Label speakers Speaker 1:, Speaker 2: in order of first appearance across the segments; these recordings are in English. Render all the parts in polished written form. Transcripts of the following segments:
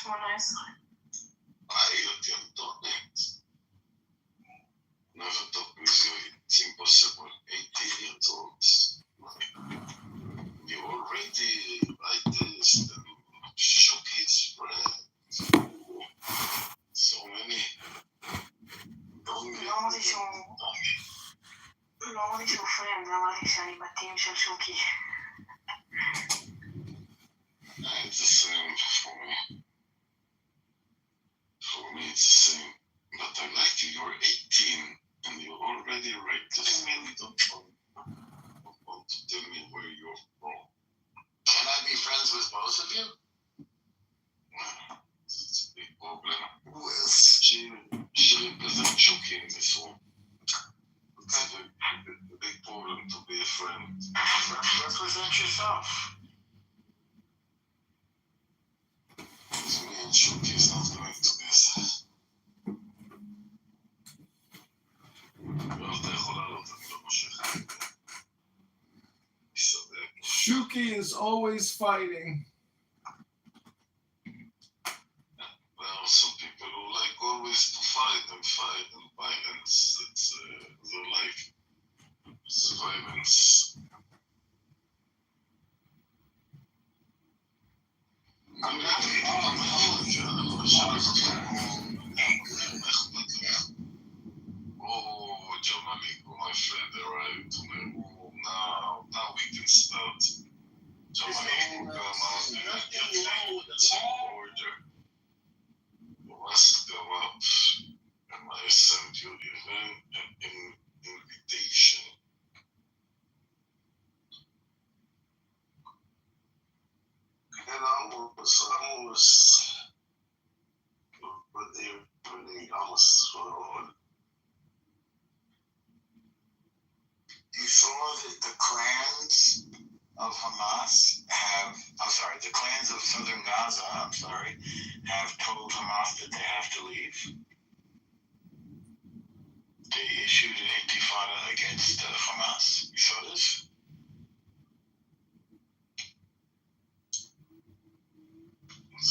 Speaker 1: 18.
Speaker 2: I don't need. Never thought it's impossible. 18 years old. You already like this. Shook his friend. So many.
Speaker 1: לא אמרתי שהוא פרנד, אמרתי שאני בתים של שוקי.
Speaker 2: It's the same for me. For me, it's the same. But I like you. You're 18 and you're already reckless. And you don't want to tell me where you're from.
Speaker 3: Can I be friends with both of you?
Speaker 2: It's a big problem.
Speaker 3: Who else?
Speaker 2: She represents Chucky in this one. It's a big problem to be a friend.
Speaker 3: Represent yourself.
Speaker 2: Me and Chucky is not going together. אתה יכול לעלות, אני לא מושך.
Speaker 4: Shuki is always fighting.
Speaker 2: Well, some people who like always to fight and violence. It's their life. It's violence. Oh, Jamalik, my friend arrived to my room. Now we can start. Jamalik, come out and get some order. You must come up, and I sent you even an invitation. And I was with the almost for all.
Speaker 3: You saw that the clans of Hamas the clans of southern Gaza, have told Hamas that they have to leave. They issued an intifada against Hamas. You saw this?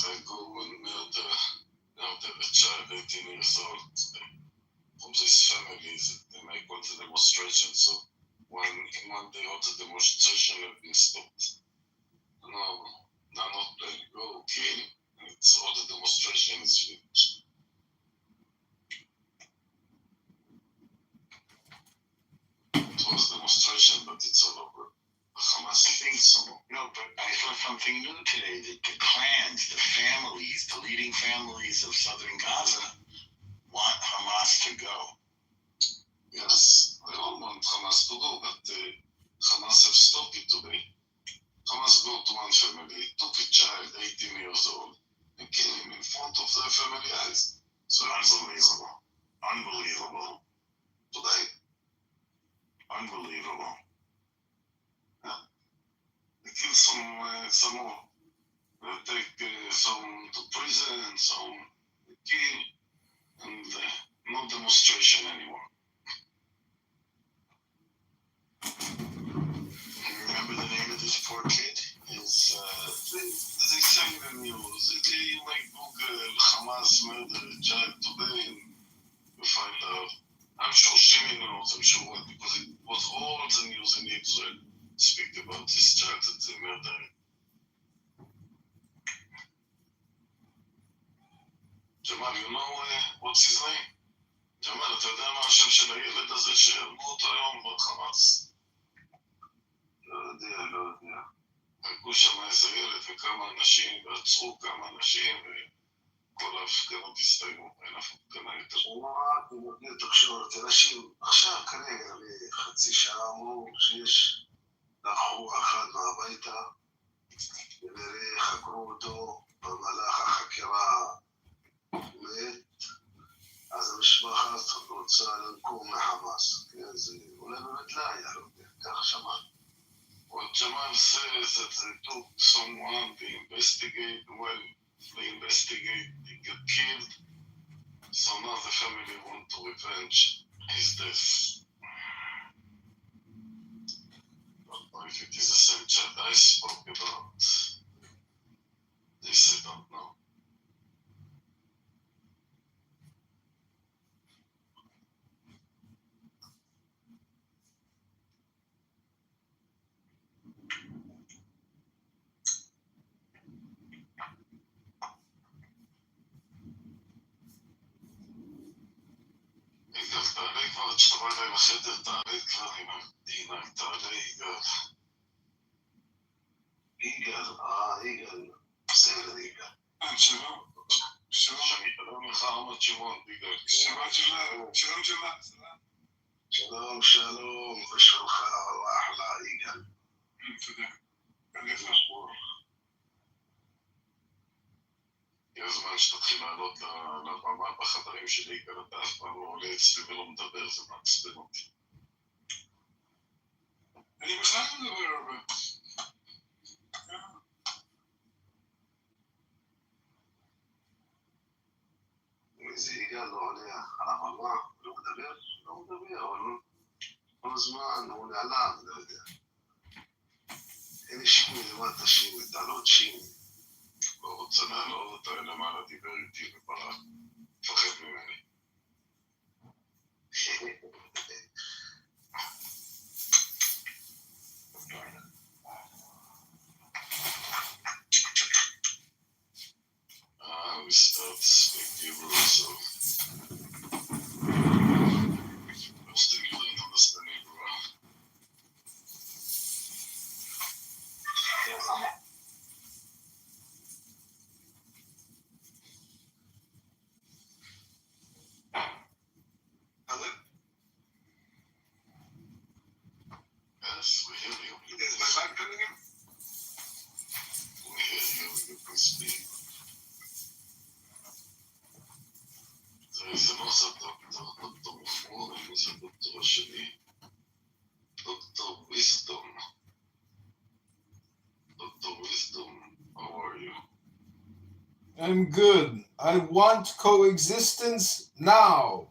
Speaker 2: They go and murder a child, 18 years old. From these families, they make all the demonstration. So when they hold the demonstration, have been stopped. No, they're not playing. Go kill. It's all the demonstration is finished. It was demonstration, but it's all over. Hamas,
Speaker 3: I think so. No, but I saw something new today that the clans, the families, the leading families of southern Gaza want Hamas to go.
Speaker 2: Yes, they all want Hamas to go, but Hamas have stopped it today. Hamas go to one family, took a child, 18 years old, and killed him in front of their family eyes. So
Speaker 3: Unbelievable. Unbelievable.
Speaker 2: Today,
Speaker 3: Unbelievable.
Speaker 2: they kill some more. They take some to prison, some they kill, and no demonstration anymore.
Speaker 3: Remember the name of this poor kid?
Speaker 2: They say in the news, they like Google Hamas murder child today and you find out. I'm sure Shimmy knows, I'm sure what, because it was all the news in Israel speak about this child that they murdered. Jamal, you know what's his name? Jamal, אתה יודע מה השם של הילד הזה שהרגו אותו היום בחמאס? לא יודע. הרגו שם איזה ילד וכמה אנשים, ועצרו כמה אנשים, וכל ההפגנות הסתיימו, אין אף הפגנה יותר.
Speaker 3: רק נותנים תקשורת, אנשים עכשיו כרגע לחצי שעה אמרו שיש לקחו אחד מהביתה, ונראה חקרו אותו במהלך החקירה מת, אז המשפחה רוצה לנקום מחמאס. זה אולי באמת לא היה לו, כך שמענו.
Speaker 2: What Jamal says that they took someone, they investigate, they get killed. So now the family want to revenge his death. I don't know if it is the same child I spoke about. This I don't know. עד שאתה בא אליי לחדר, תעלה כבר עם המדינה, תעלה יגאל.
Speaker 3: יגאל, בסדר יגאל.
Speaker 4: שלום. שלום.
Speaker 2: שלום לך אמת שמעון, יגאל.
Speaker 4: שבת שלום. שלום שבת.
Speaker 3: שלום, שלום, ושלך אחלה יגאל.
Speaker 4: תודה. עליך.
Speaker 2: הגיע הזמן שתתחיל לעלות לבמה בחדרים שלי, יגאל, אתה אף פעם לא עולה אצלי ולא מדבר, זה מעצבן אותי.
Speaker 4: אני בכלל לא מדבר הרבה.
Speaker 3: איזה יגאל לא עולה על הבמה, לא מדבר, אבל כל הזמן הוא נעלם, לא יודע. הנה שימי למטה, שימי, תעלות שימי.
Speaker 2: לא רוצה לעלות אותה למעלה, דיבר איתי וברח. מפחד ממני. We start to speak Hebrew, so still you don't understand Hebrew, huh?
Speaker 3: Hello?
Speaker 2: Yes, we hear you.
Speaker 3: Is my mic coming in?
Speaker 2: We hear you, you can speak. זה לא זה דוקטור מחמוד, זה דוקטור השני. דוקטור wisdom. דוקטור wisdom, how are you?
Speaker 4: I'm good. I want coexistence now.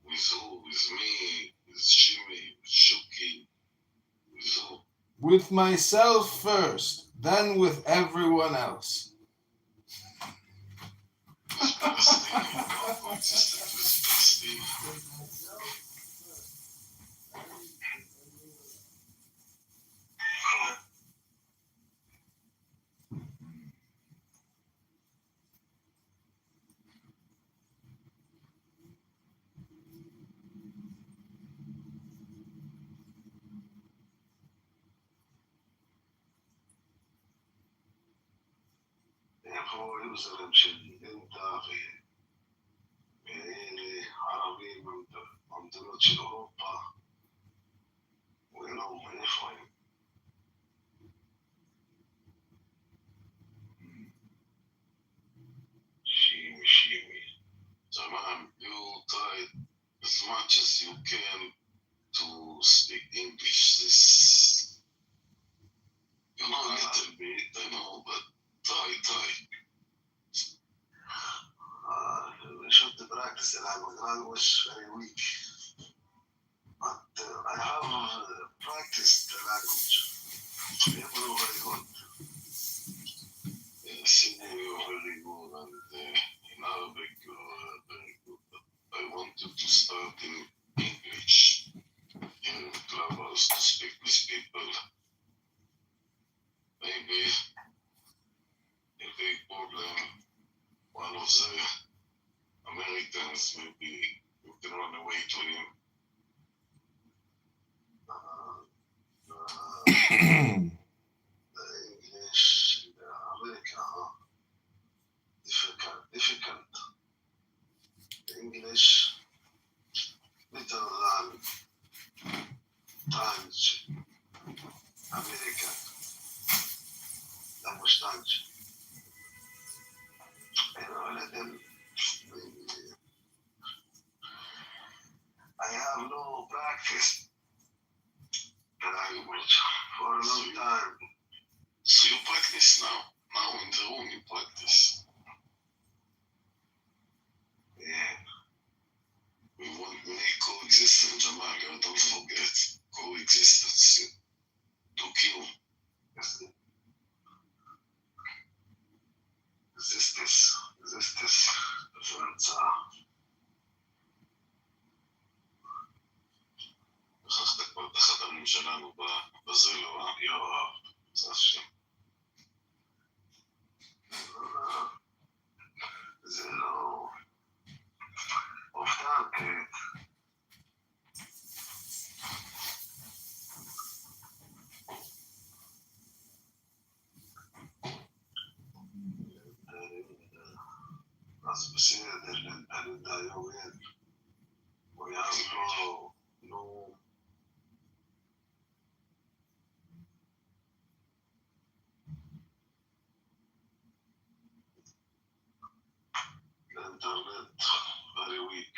Speaker 2: With who? With me? With Shimi? With Shuki? With who?
Speaker 4: With myself first, then with everyone else.
Speaker 2: With Palestine? No, coexisted with Palestine.
Speaker 3: איפה יוזרים של אינטה ואלה ערבים במדינות של אירופה, ואינם איפה הם. שימי.
Speaker 2: Jaman, you try as much as you can to speak English. This, you know, a little bit, I know, but try.
Speaker 3: We should practice the language very weak. But I have practiced the language. Hebrew very good.
Speaker 2: Yes, you're very good, and in Arabic you're very good. But I want you to start in English in clubhouse to speak with people. Maybe a big problem. One of the Americans, maybe you can run away to him.
Speaker 3: The English in America, difficult. The English better than French, American language. Let them. I have no practice the language for a long time.
Speaker 2: So you practice now. Now in the room you practice.
Speaker 3: Yeah.
Speaker 2: We want to make coexistence, Jamal. Don't forget coexistence. To kill. Resistance. Difference. שכחת כבר את החדרים שלנו בזה, לא? יואב, זה השם.
Speaker 3: זה לא... אופתן, אז בסדר, אני דיין, הוא היה לא, האינטרנט very weak,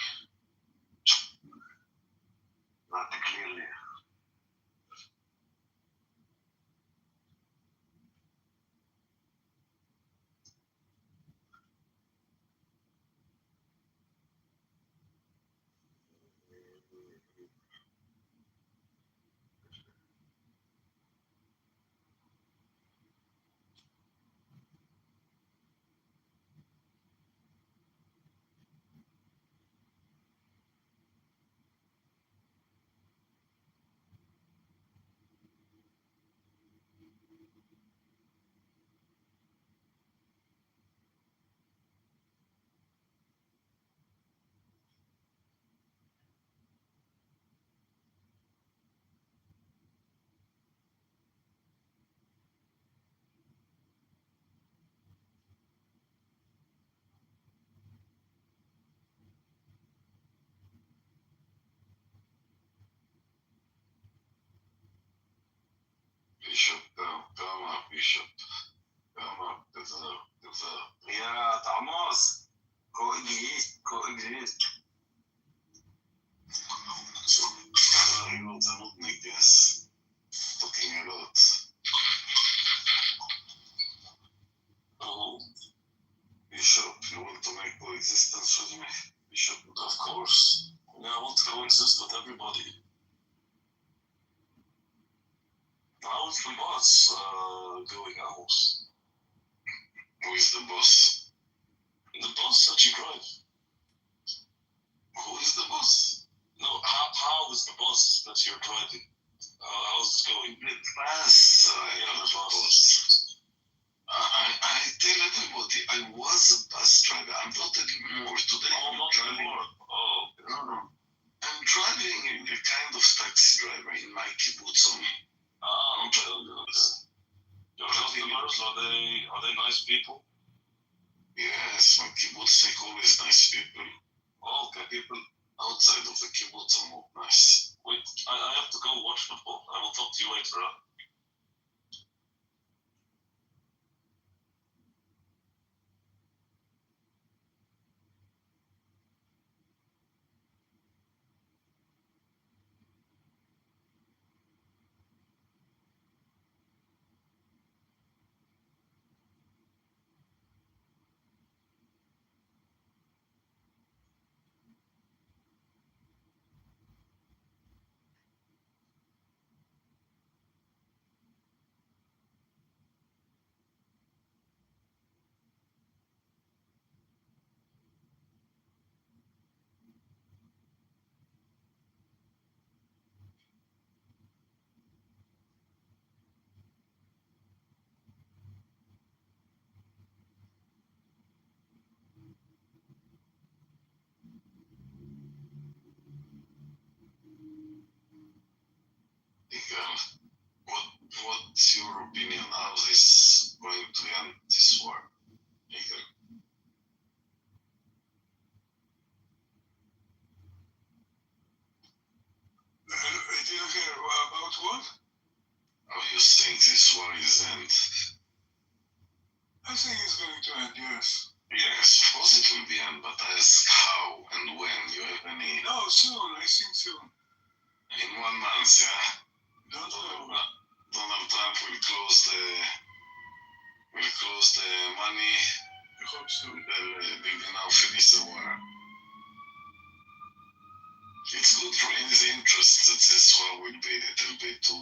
Speaker 3: not clearly. Bishop, come up, Bishop. Come up, deserve. Yeah, Thomas. Go English. So, you know, the nutmeg, yes. Talking a lot. Oh, Bishop, you want to make coexistence with me? Bishop, of course. Yeah, I want to coexist with everybody. How is the boss going out? Who is the boss? The boss that you drive. Who is the boss? No, how is the boss that you're driving? How's it going? It pass, the boss. I tell everybody I was a bus driver. I'm not anymore today. I'm not anymore. Oh, no. I'm driving in a kind of taxi driver in my kibbutz. Okay. Your customers, are they nice people? Yes, my kibbutz is always nice people. Oh, okay. People outside of the kibbutz are not nice. Wait, I have to go watch football. I will talk to you later. What's your opinion? How this going to end this war? I didn't hear about what? How you think this war is end? I think it's going to end, yes. Yes, of course it will be end, but I ask how and when. You have any? No, soon. I think soon. In 1 month, yeah. Donald Trump will close the money. I hope so. They'll now finish the war. It's good for his interest that this war will be a little bit to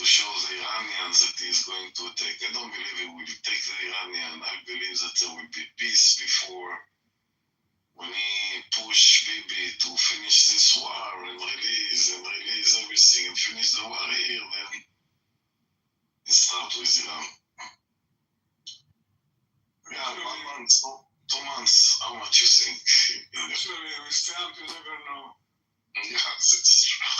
Speaker 3: show the Iranians that he is going to attack. I don't believe he will take the Iranian. I believe that there will be peace before, when he push Bibi to finish this war and release everything and finish the war here, then he start with Iran. Yeah, 1 month, 2 months. How much you think? Actually, with Trump, you never know. Yeah, that's true.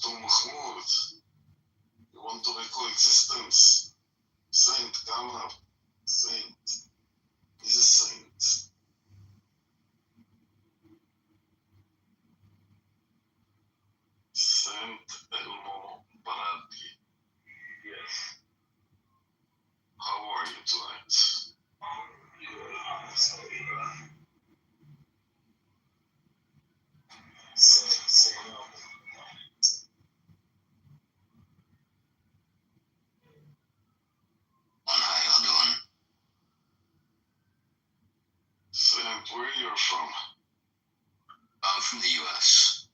Speaker 2: Dr. Mahmoud, you want to make coexistence? Saint, come up. Saint. He's a saint. Saint Elmo Bradley.
Speaker 3: Yes.
Speaker 2: How are you tonight?
Speaker 3: Say no.
Speaker 2: How y'all doing? Saint, where you're from? I'm from the U.S.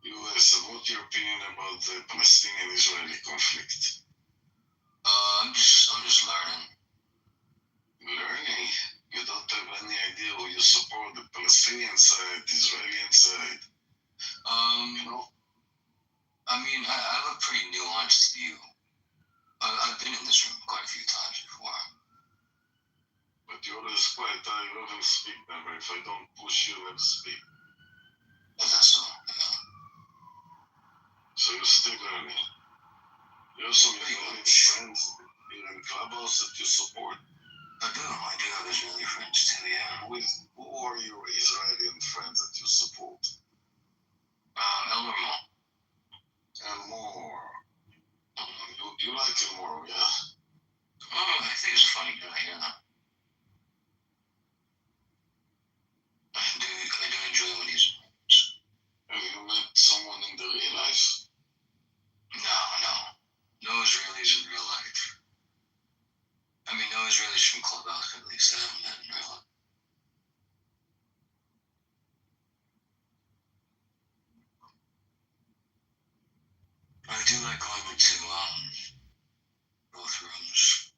Speaker 2: U.S. And what's your opinion about the Palestinian-Israeli conflict? I'm just learning. Learning? You don't have any idea who you support, the Palestinian side, the Israeli side? No. I mean, I have a pretty nuanced view. I've been in this room quite a few times before. But you're always quiet, you never speak never. If I don't push you, never speak. Is that so? Yeah. So you're still learning. You have some Israeli friends here in Clubhouse that you support? I do have Israeli friends too, yeah. Who are your Israeli friends that you support? Elmer. And more. You like him more, yeah? Oh, I think he's a funny guy, yeah. I do enjoy what he's doing. Have you met someone in the real life? No. No Israelis in real life. I mean, no Israelis from Clubhouse, at least. I haven't met in real life. I do like going to both rooms.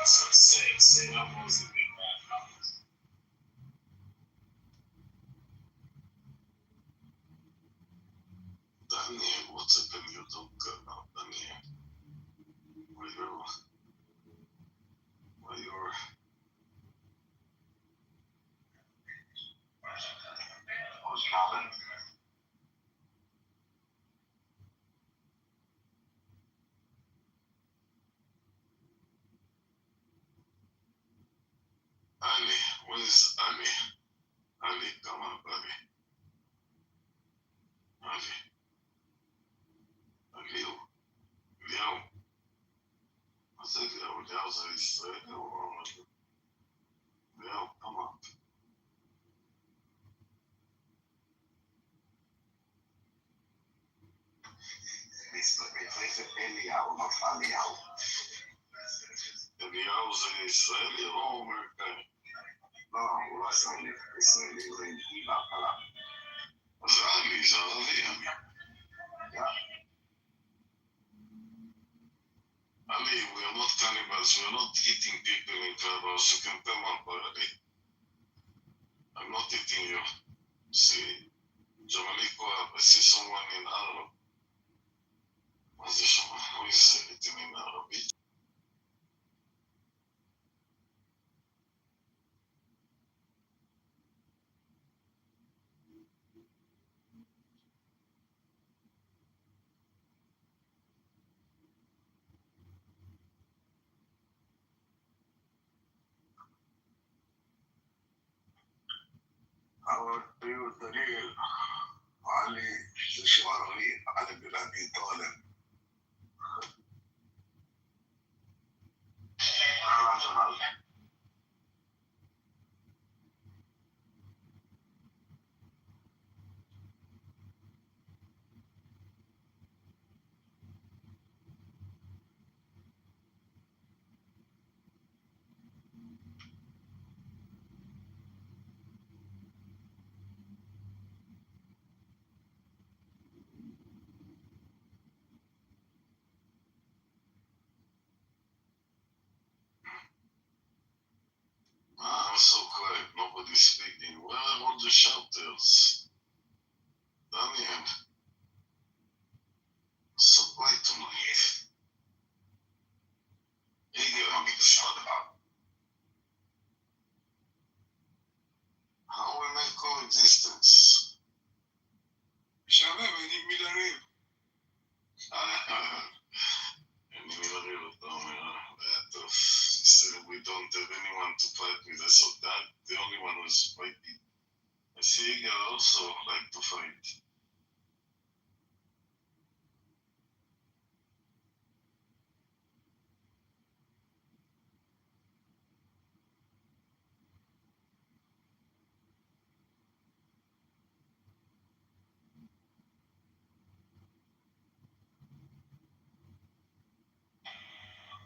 Speaker 2: So say no more is a big bad house. Daniel, what's up in your talk about Daniel? Why you're who's coming? Ali, where's Ali? Ali, come on, Ali. Ali. Aliu. Liao. I said Liao. Liao's a Israeli or Liao, come on. Eliyahu, not Aliyahu. Eliyahu זה ישראלי או אמריקני? לא, הוא לא ישראלי. ישראלי זה עם בהתחלה. אז עלי זה ערבי, אני. Ali, we are not cannibals, we are not eating people in Clubhouse. You can come up, Ali. I'm not eating you. See, Jamaliko, I see someone in Arab. What's the show? Who is eating in Arabic? How are you, Daniel? Ali, the Shawarawi, Ali bin Abi Talib. I'm so quiet, nobody's speaking. Where are all the shouters? Daniel, so quiet tonight. Hey, I'm being shot about. coexistence.
Speaker 5: משעמם, אין עם מי לריב.
Speaker 2: אין עם מי לריב, אתה אומר, טוב, he said we don't have anyone to fight with us, so that the only one who's fighting. I see I also like to fight.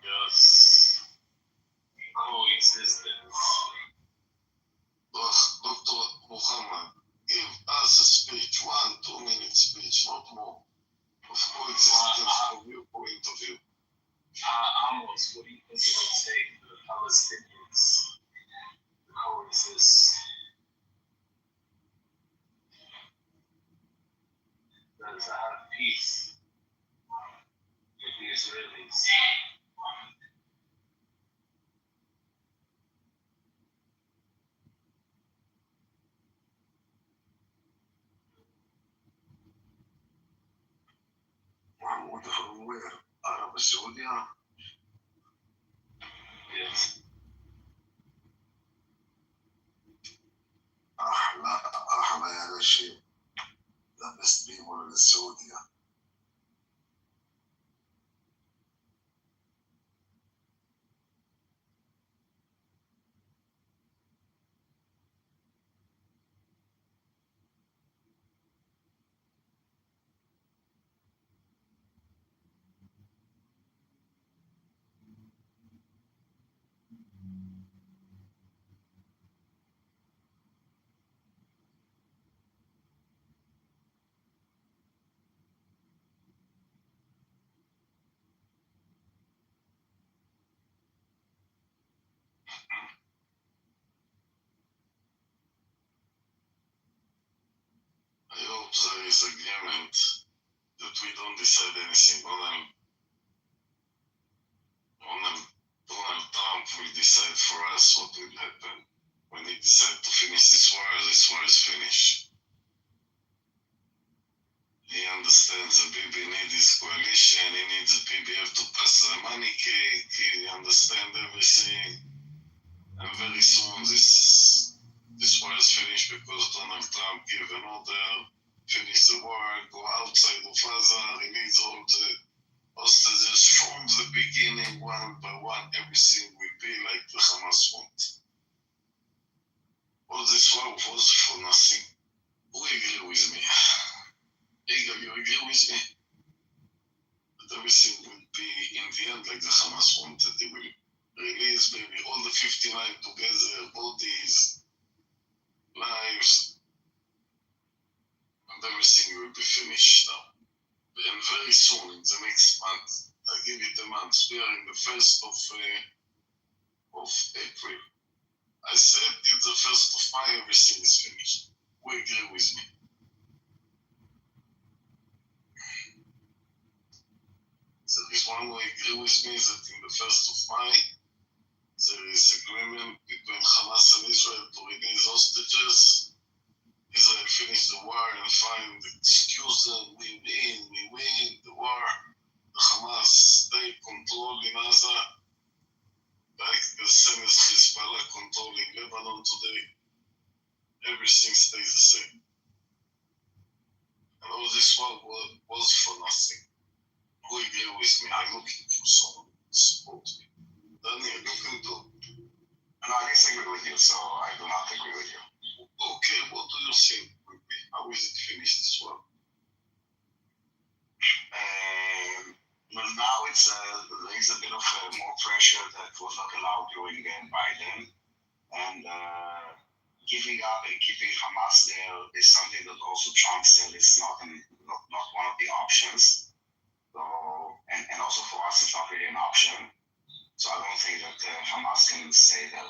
Speaker 5: Yes. Coexistence.
Speaker 2: Dr. Muhammad, give us a speech, 1-2 minute speech, not more, of coexistence from your point of view.
Speaker 5: Amos, what do you think it would take for the Palestinians to coexist? That is to have peace with the Israelis.
Speaker 3: Mahmoud from where? Arab Saudi?
Speaker 5: Yes.
Speaker 3: أحلى يا نشيب. The best people in Saudi.
Speaker 2: I hope there is agreement that we don't decide anything. Donald Trump will decide for us what will happen. When he decides to finish this war is finished. He understands that Bibi needs his coalition, he needs the PBF to pass the money cake, he understands everything. And very soon this war is finished because Donald Trump gave an order, finish the war, go outside of Gaza, release all the hostages from the beginning, one by one, everything will be like the Hamas want. All this war was for nothing. Who agree with me? Igor, you agree with me? That everything will be in the end like the Hamas wanted. They will release maybe all the 59 together, bodies, lives, and everything will be finished now. And very soon, in the next month, I give it a month, we are in the 1st of April. I said in the 1st of May, everything is finished. Who agree with me? There is one who agree with me that in the 1st of May, there is agreement between Hamas and Israel to release hostages. Israel finish the war and find excuses. We win the war. The Hamas take control in Gaza, like the same as Hezbollah controlling Lebanon today. Everything stays the same. And all this war was for nothing. Who agree with me? I'm looking for someone to support me. Daniel, you can do.
Speaker 5: No, I disagree with you, so I do not agree with you.
Speaker 2: Okay, what do you think? How is it finished this war?
Speaker 5: Well, now there is a bit of more pressure that was not allowed during Biden, and giving up and keeping Hamas there is something that also Trump said is not one of the options. So, and also for us, it's not really an option. So I don't think that Hamas can say that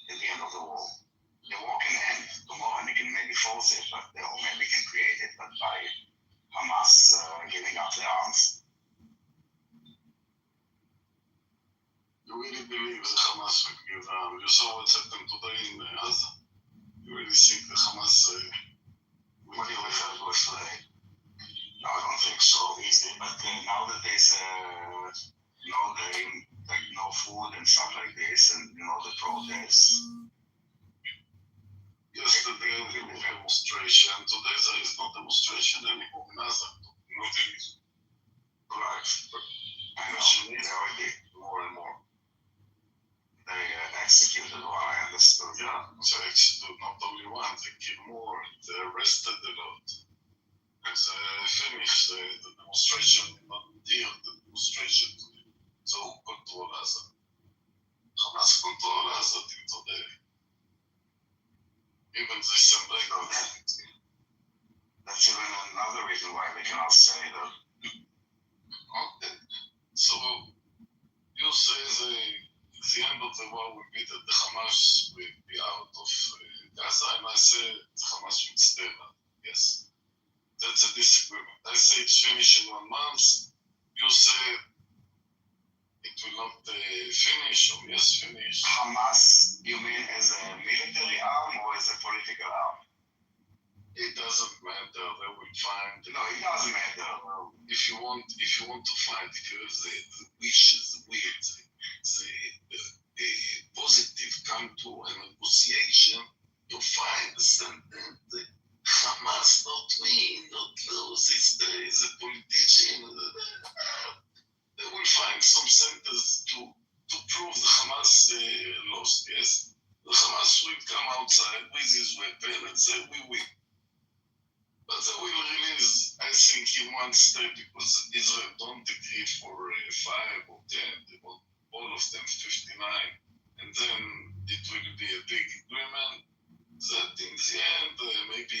Speaker 5: at the end of the war. The war can end tomorrow, and they can maybe force it, or maybe can create it, but by Hamas giving up their arms.
Speaker 2: You really believe the Hamas will give You saw what's happened today in Gaza? You really really think the Hamas
Speaker 5: What do you refer to as today? No, I don't think so easily. But now that there's no food and stuff like this, and the protests.
Speaker 2: yesterday there was a demonstration. Today there is no demonstration anymore in Gaza. Nothing is
Speaker 5: Right. I know. They already more and more. They executed what I understood.
Speaker 2: Yeah, they executed not only one, they killed more, they arrested a lot. And they finished the demonstration, not deal the demonstration today. So who control Gaza? Hamas control Gaza till today. Even they send back
Speaker 5: That's even another reason why they cannot say that.
Speaker 2: Okay. So you say the end of the war will be that the Hamas will be out of Gaza, and I say the Hamas will stay there. Yes. That's a disagreement. I say it's finished in 1 month. You say it will not finish, or yes, finish.
Speaker 5: Hamas, you mean as a military arm or as a political arm?
Speaker 2: It doesn't matter. They will find.
Speaker 5: No, it doesn't matter.
Speaker 2: If you want to find, if you have the wishes, the will, the positive come to a negotiation to find something. Hamas not win, not lose. Is a politician. They will find some sentence to prove the Hamas lost. Yes, the Hamas will come outside with his weapon and say we win. But they will release, I think, in one step because Israel don't agree for 5 or 10. They want all of them 59, and then it will be a big agreement. That in the end, maybe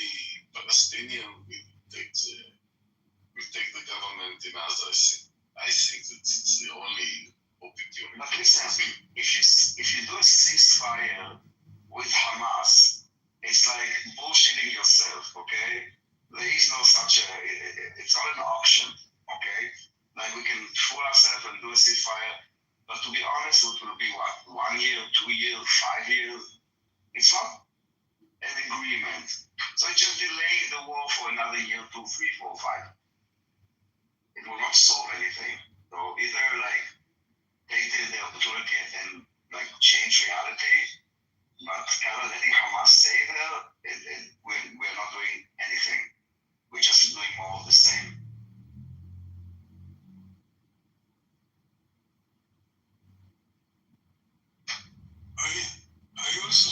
Speaker 2: Palestinian will take the government in Gaza. I think that it's the only opportunity.
Speaker 5: But listen, if you do a ceasefire with Hamas, it's like bullshitting yourself, okay? There is no such it's not an option, okay? Like we can fool ourselves and do a ceasefire, but to be honest, it will be what, 1 year, 2 years, 5 years? It's not an agreement. So it just delay the war for another year, 2, 3, 4, 5. It will not solve anything. So either like take the opportunity and like change reality, but kind of letting Hamas stay there, we're not doing anything. We're just doing more of the same.
Speaker 6: I also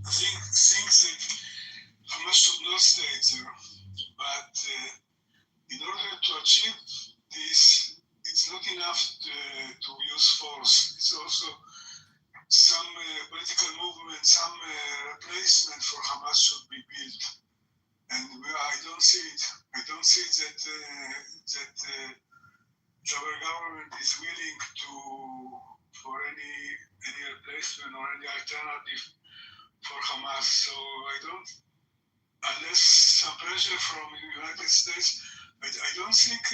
Speaker 6: think that Hamas should not stay there, but in order to achieve this, it's not enough to use force. It's also some political movement, some replacement for Hamas should be built, and I don't see it. I don't see that our government is willing for any replacement or any alternative for Hamas. So I don't, unless some pressure from the United States, I don't think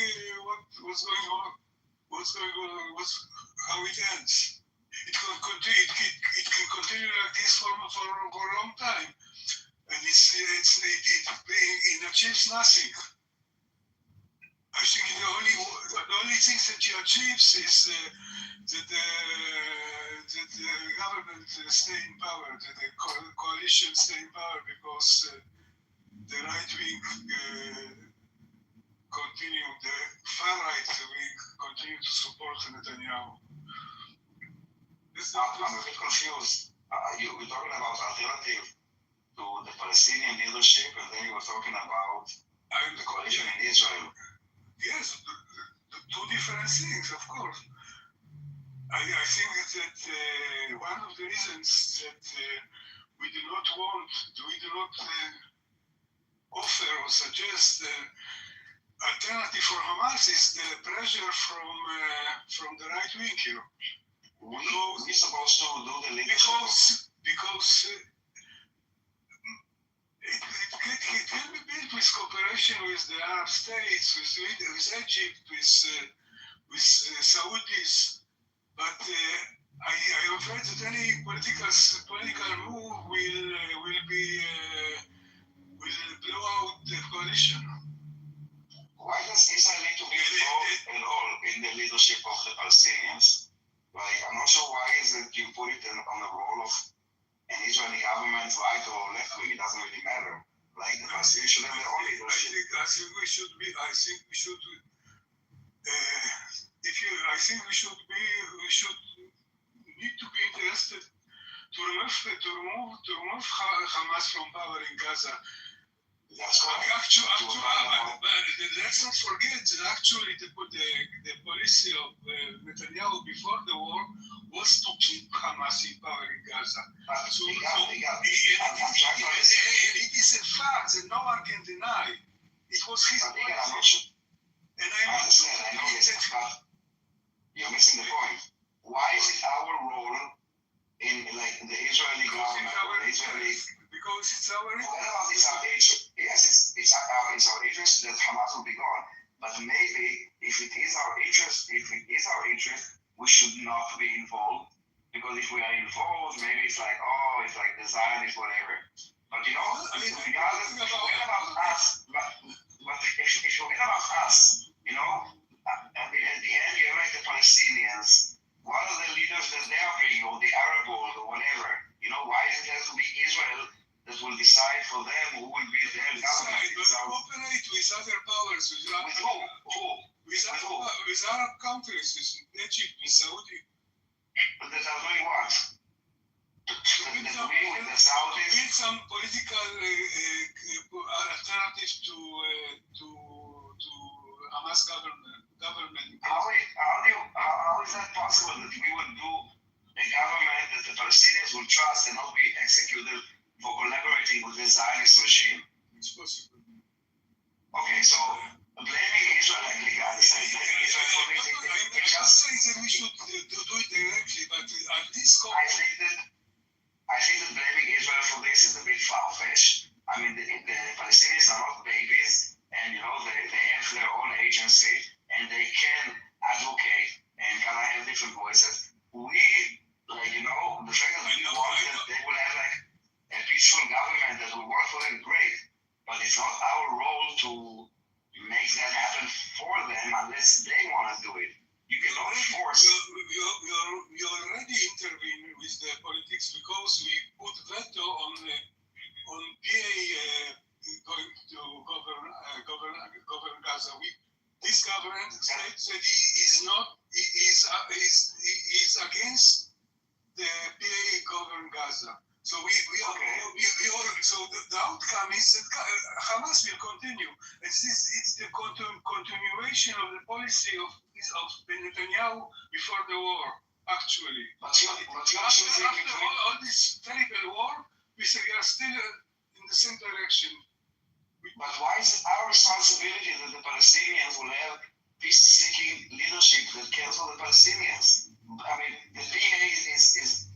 Speaker 6: what's going on, how it ends. It can continue like this for a long time, and it achieves nothing. I think the only thing that it achieves is that the government stay in power, that the coalition stay in power, because the right wing continue, the far right wing continue to support Netanyahu.
Speaker 5: I'm a bit confused. You were talking about alternative to the Palestinian leadership, and then you were talking about the coalition in Israel.
Speaker 6: Yes, the two different things, of course. I think that one of the reasons that we do not offer or suggest alternative for Hamas is the pressure from the right wing here.
Speaker 5: We're supposed to do the
Speaker 6: leadership because it can be built with cooperation with the Arab states, with Egypt, with Saudis, but I am afraid that any political move will be coalition.
Speaker 5: Why does Israel need to be involved at all in the leadership of the Palestinians? Like, I'm not sure why is it you put it on the role of an Israeli government, right or left wing. It doesn't really matter. Like, the Palestinians should have their own leadership.
Speaker 6: I think we should be. I think we should. I think we should be. We should need to be interested to remove Hamas from power in Gaza.
Speaker 5: That's correct.
Speaker 6: Let's not forget that actually the policy of Netanyahu before the war was to keep Hamas in power in Gaza. It is a fact that no one can deny. It was his policy. And I'm not sure.
Speaker 5: I know this, but you're missing the point. Why is it our role in like the Israeli government,
Speaker 6: because it's our
Speaker 5: interest. Yes, it's our interest that Hamas will be gone. But maybe if it is our interest, we should not be involved. Because if we are involved, maybe it's like the Zionist whatever. But you know, regardless, forget about us. But if you forget about us, you know, at the end you have like the Palestinians. What are the leaders that they are bringing, or the Arab world, or whatever? You know, why does it have to be Israel that will decide for them who will be their government?
Speaker 6: But cooperate with other powers, with Arab countries, with Egypt, with Saudi.
Speaker 5: But they are doing what? With the Saudis.
Speaker 6: Build some political alternative to Hamas government.
Speaker 5: How is that possible that we would do a government that the Palestinians will trust and not be executed for collaborating with the Zionist regime?
Speaker 6: It's possible.
Speaker 5: Okay, so blaming Israel like legalists and blaming Israel for this,
Speaker 6: I'm just saying that we should do it directly, but at least
Speaker 5: I think that blaming Israel for this is a bit far-fetched. I mean, the Palestinians are not babies, and you know they have their own agency, and they can advocate and kind of have different voices. We, like, you know, the fact that we want that they will have like a peaceful government that will work for them, great. But it's not our role to make that happen for them unless they want to do it. You cannot force.
Speaker 6: We already intervene with the politics because we put veto on PA going to govern Gaza. This government states that he is against the PA govern Gaza. So the outcome is that Hamas will continue. It's the continuation of the policy of Netanyahu before the war, actually. After all this terrible war, we say we are still in the same direction.
Speaker 5: But why is it our responsibility that the Palestinians will have peace-seeking leadership that cares for the Palestinians? I mean, the PA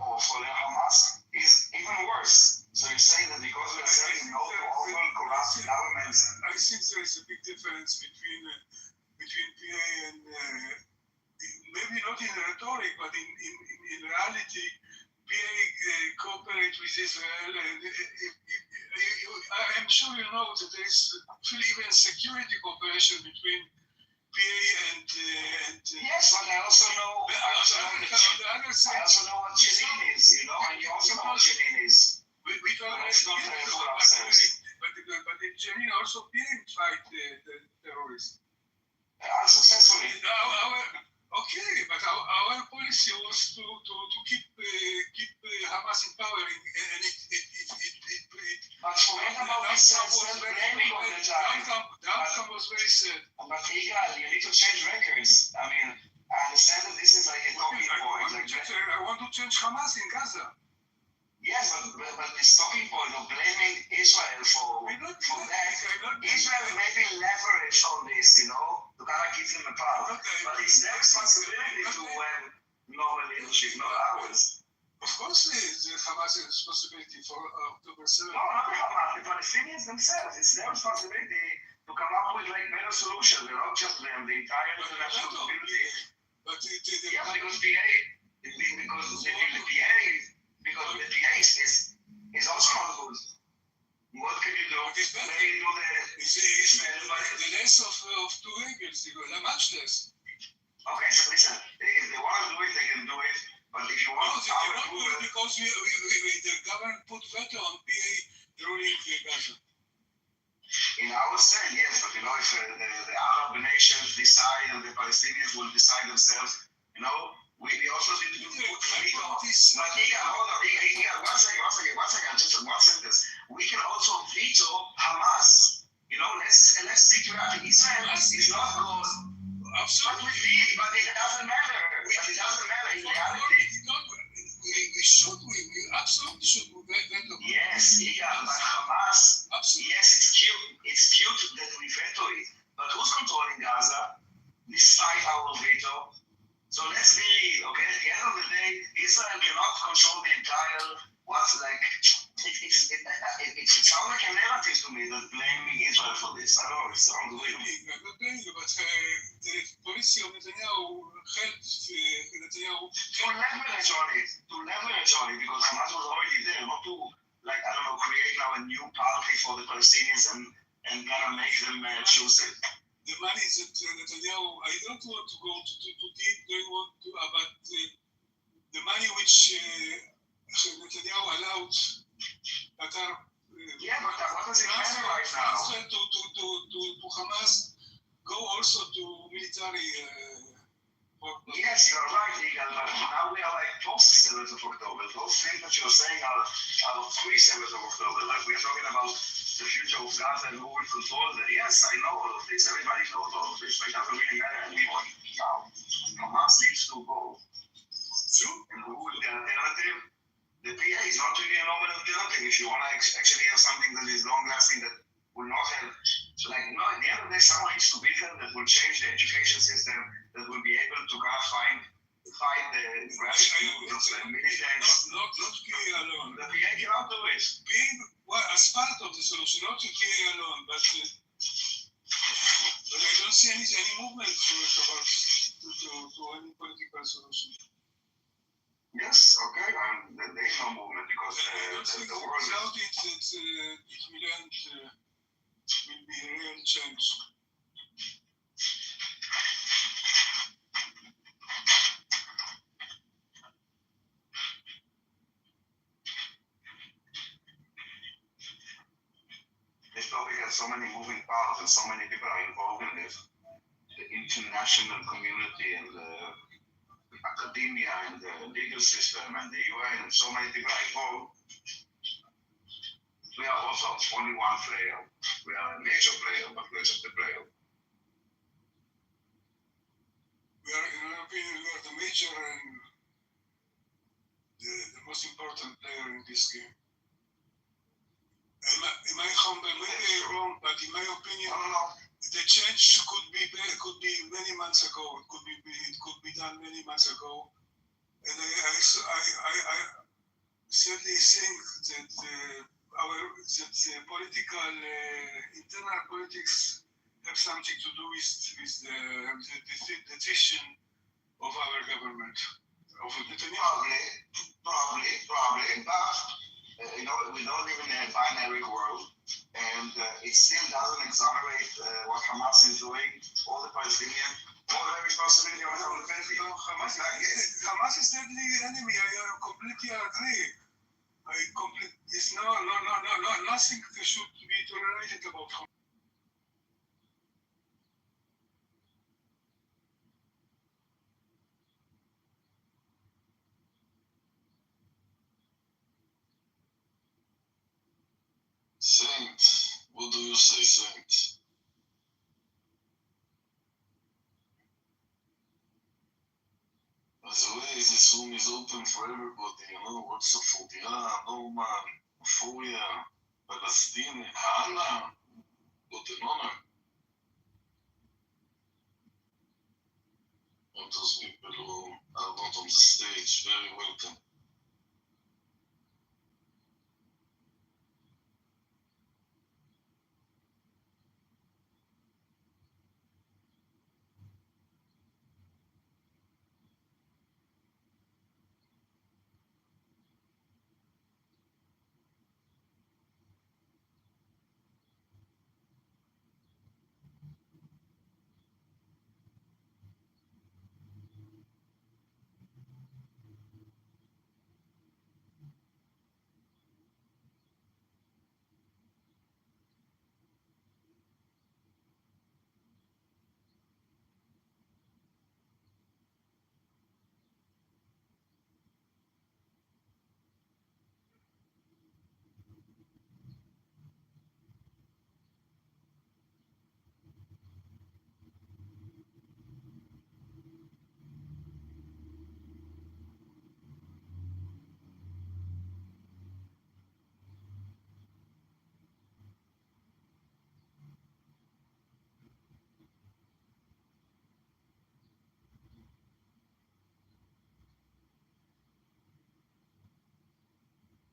Speaker 5: or for the Hamas is even worse. So you're saying that because we're saying no to all corrupt governments?
Speaker 6: I think there is a big difference between PA and maybe not in rhetoric, but in reality, PA cooperate with Israel. And I'm sure you know that there is even security cooperation between PA and
Speaker 5: yes, but I also know what Jenin is, you know, and you also know what Jenin is.
Speaker 6: Let's not fool ourselves. But in Jenin also PA fight the terrorists.
Speaker 5: Unsuccessfully.
Speaker 6: Okay, but our policy was to keep Hamas in power, and
Speaker 5: but forget about this blaming all the time.
Speaker 6: The outcome was very sad.
Speaker 5: But Igal, you need to change records. I mean, I understand that this is like a talking point.
Speaker 6: I want to change Hamas in Gaza.
Speaker 5: Yes, but this talking point of blaming Israel for that, Israel may be leverage on this, you know, to kind of keep them apart. But it's their responsibility to have normal leadership, not ours.
Speaker 6: Of course, it's Hamas' responsibility for October 7th.
Speaker 5: No, not Hamas, the Palestinians themselves. It's their responsibility to come up with like better solutions. They're not just them, the entire international community.
Speaker 6: But
Speaker 5: because the PA is also not good. What can you do?
Speaker 6: It's better.
Speaker 5: Maybe do the
Speaker 6: to Hegel, much less.
Speaker 5: Okay, so listen, if they want to do it, they can do it. But if you
Speaker 6: No,
Speaker 5: want
Speaker 6: they
Speaker 5: our
Speaker 6: cannot do it
Speaker 5: approval,
Speaker 6: because the government put veto on PA ruling Gaza.
Speaker 5: in our say, yes, but you know, if the Arab nations decide and the Palestinians will decide themselves, you know, we also need to put veto. But hold on, one second, just one sentence. We can also veto Hamas. You know, let's stick to that. Israel is not good.
Speaker 6: Absolutely.
Speaker 5: But it doesn't matter. In reality.
Speaker 6: We absolutely should veto.
Speaker 5: Yes, but Hamas.
Speaker 6: Absolutely.
Speaker 5: Yes, it's cute that we veto it. But who's controlling Gaza despite our veto? So let's be real, okay? At the end of the day, Israel cannot control the entire, what's like, it sounds like a narrative to me that blaming Israel for this. I don't know, it sounds weird.
Speaker 6: I'm not blaming you, but the policy of Netanyahu helped Netanyahu.
Speaker 5: To leverage on it, because Hamas was already there, not to, like, I don't know, create now a new party for the Palestinians and kind of make them choose it.
Speaker 6: The money that Netanyahu, I don't want to go to deep, don't want to, but the money which Netanyahu allowed Qatar.
Speaker 5: Yeah, but what does it matter right now?
Speaker 6: Transfer to Hamas, go also to military.
Speaker 5: Yes, you're right, Yigal, but now we are like post 7th of October. Those things that you're saying are pre-7th of October. Like we're talking about the future of Gaza and who will control it. Yes, I know all of this. Everybody knows all of this, but it doesn't really matter anymore. Now, Hamas needs to go.
Speaker 6: True.
Speaker 5: And who will the alternative? The PA is not really a normal alternative. If you want to actually have something that is long-lasting, that will not have, like, no, at the end of the day, someone needs to be there that will change the education system, that will be able to kind of fight the grassroots, the militants.
Speaker 6: Not PA alone.
Speaker 5: The PA cannot do it.
Speaker 6: PA, well, as part of the solution, not PA alone, but I don't see any movement to any political solution.
Speaker 5: Yes, okay, and there is no movement because the world is...
Speaker 6: Without it, will be a real change.
Speaker 5: This topic has so many moving parts and so many people are involved in it. The international community and the academia and the legal system and the UN and so many people are involved. We are also only one player. We are a major player, but we're just a player.
Speaker 6: We are, in my opinion, we are the major and the most important player in this game. In my humble, maybe I'm wrong, but in my opinion, the change could be many months ago. It could be done many months ago, and I certainly think that the political internal politics have something to do with the decision of our government, of Netanyahu.
Speaker 5: Probably, but you know, we don't live in a binary world, and it still doesn't exonerate what Hamas is doing, or the Palestinian, or the responsibility of the Palestinian.
Speaker 6: Hamas is deadly enemy. I completely agree. It's nothing should be tolerated about Hamas.
Speaker 2: Saint, what do you say, Saint? As always, this room is open for everybody, you know, what's up for Diana, Norman, Furia, Palestine, Hannah, what an honor. And those people who are not on the stage, very welcome.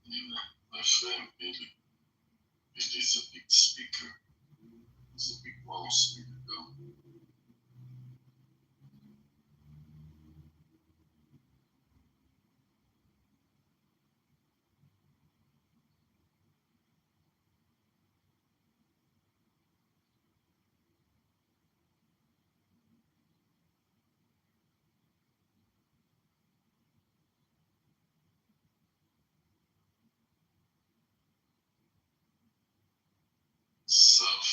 Speaker 2: My friend Billy is a big speaker. He's a big mouth speaker. Self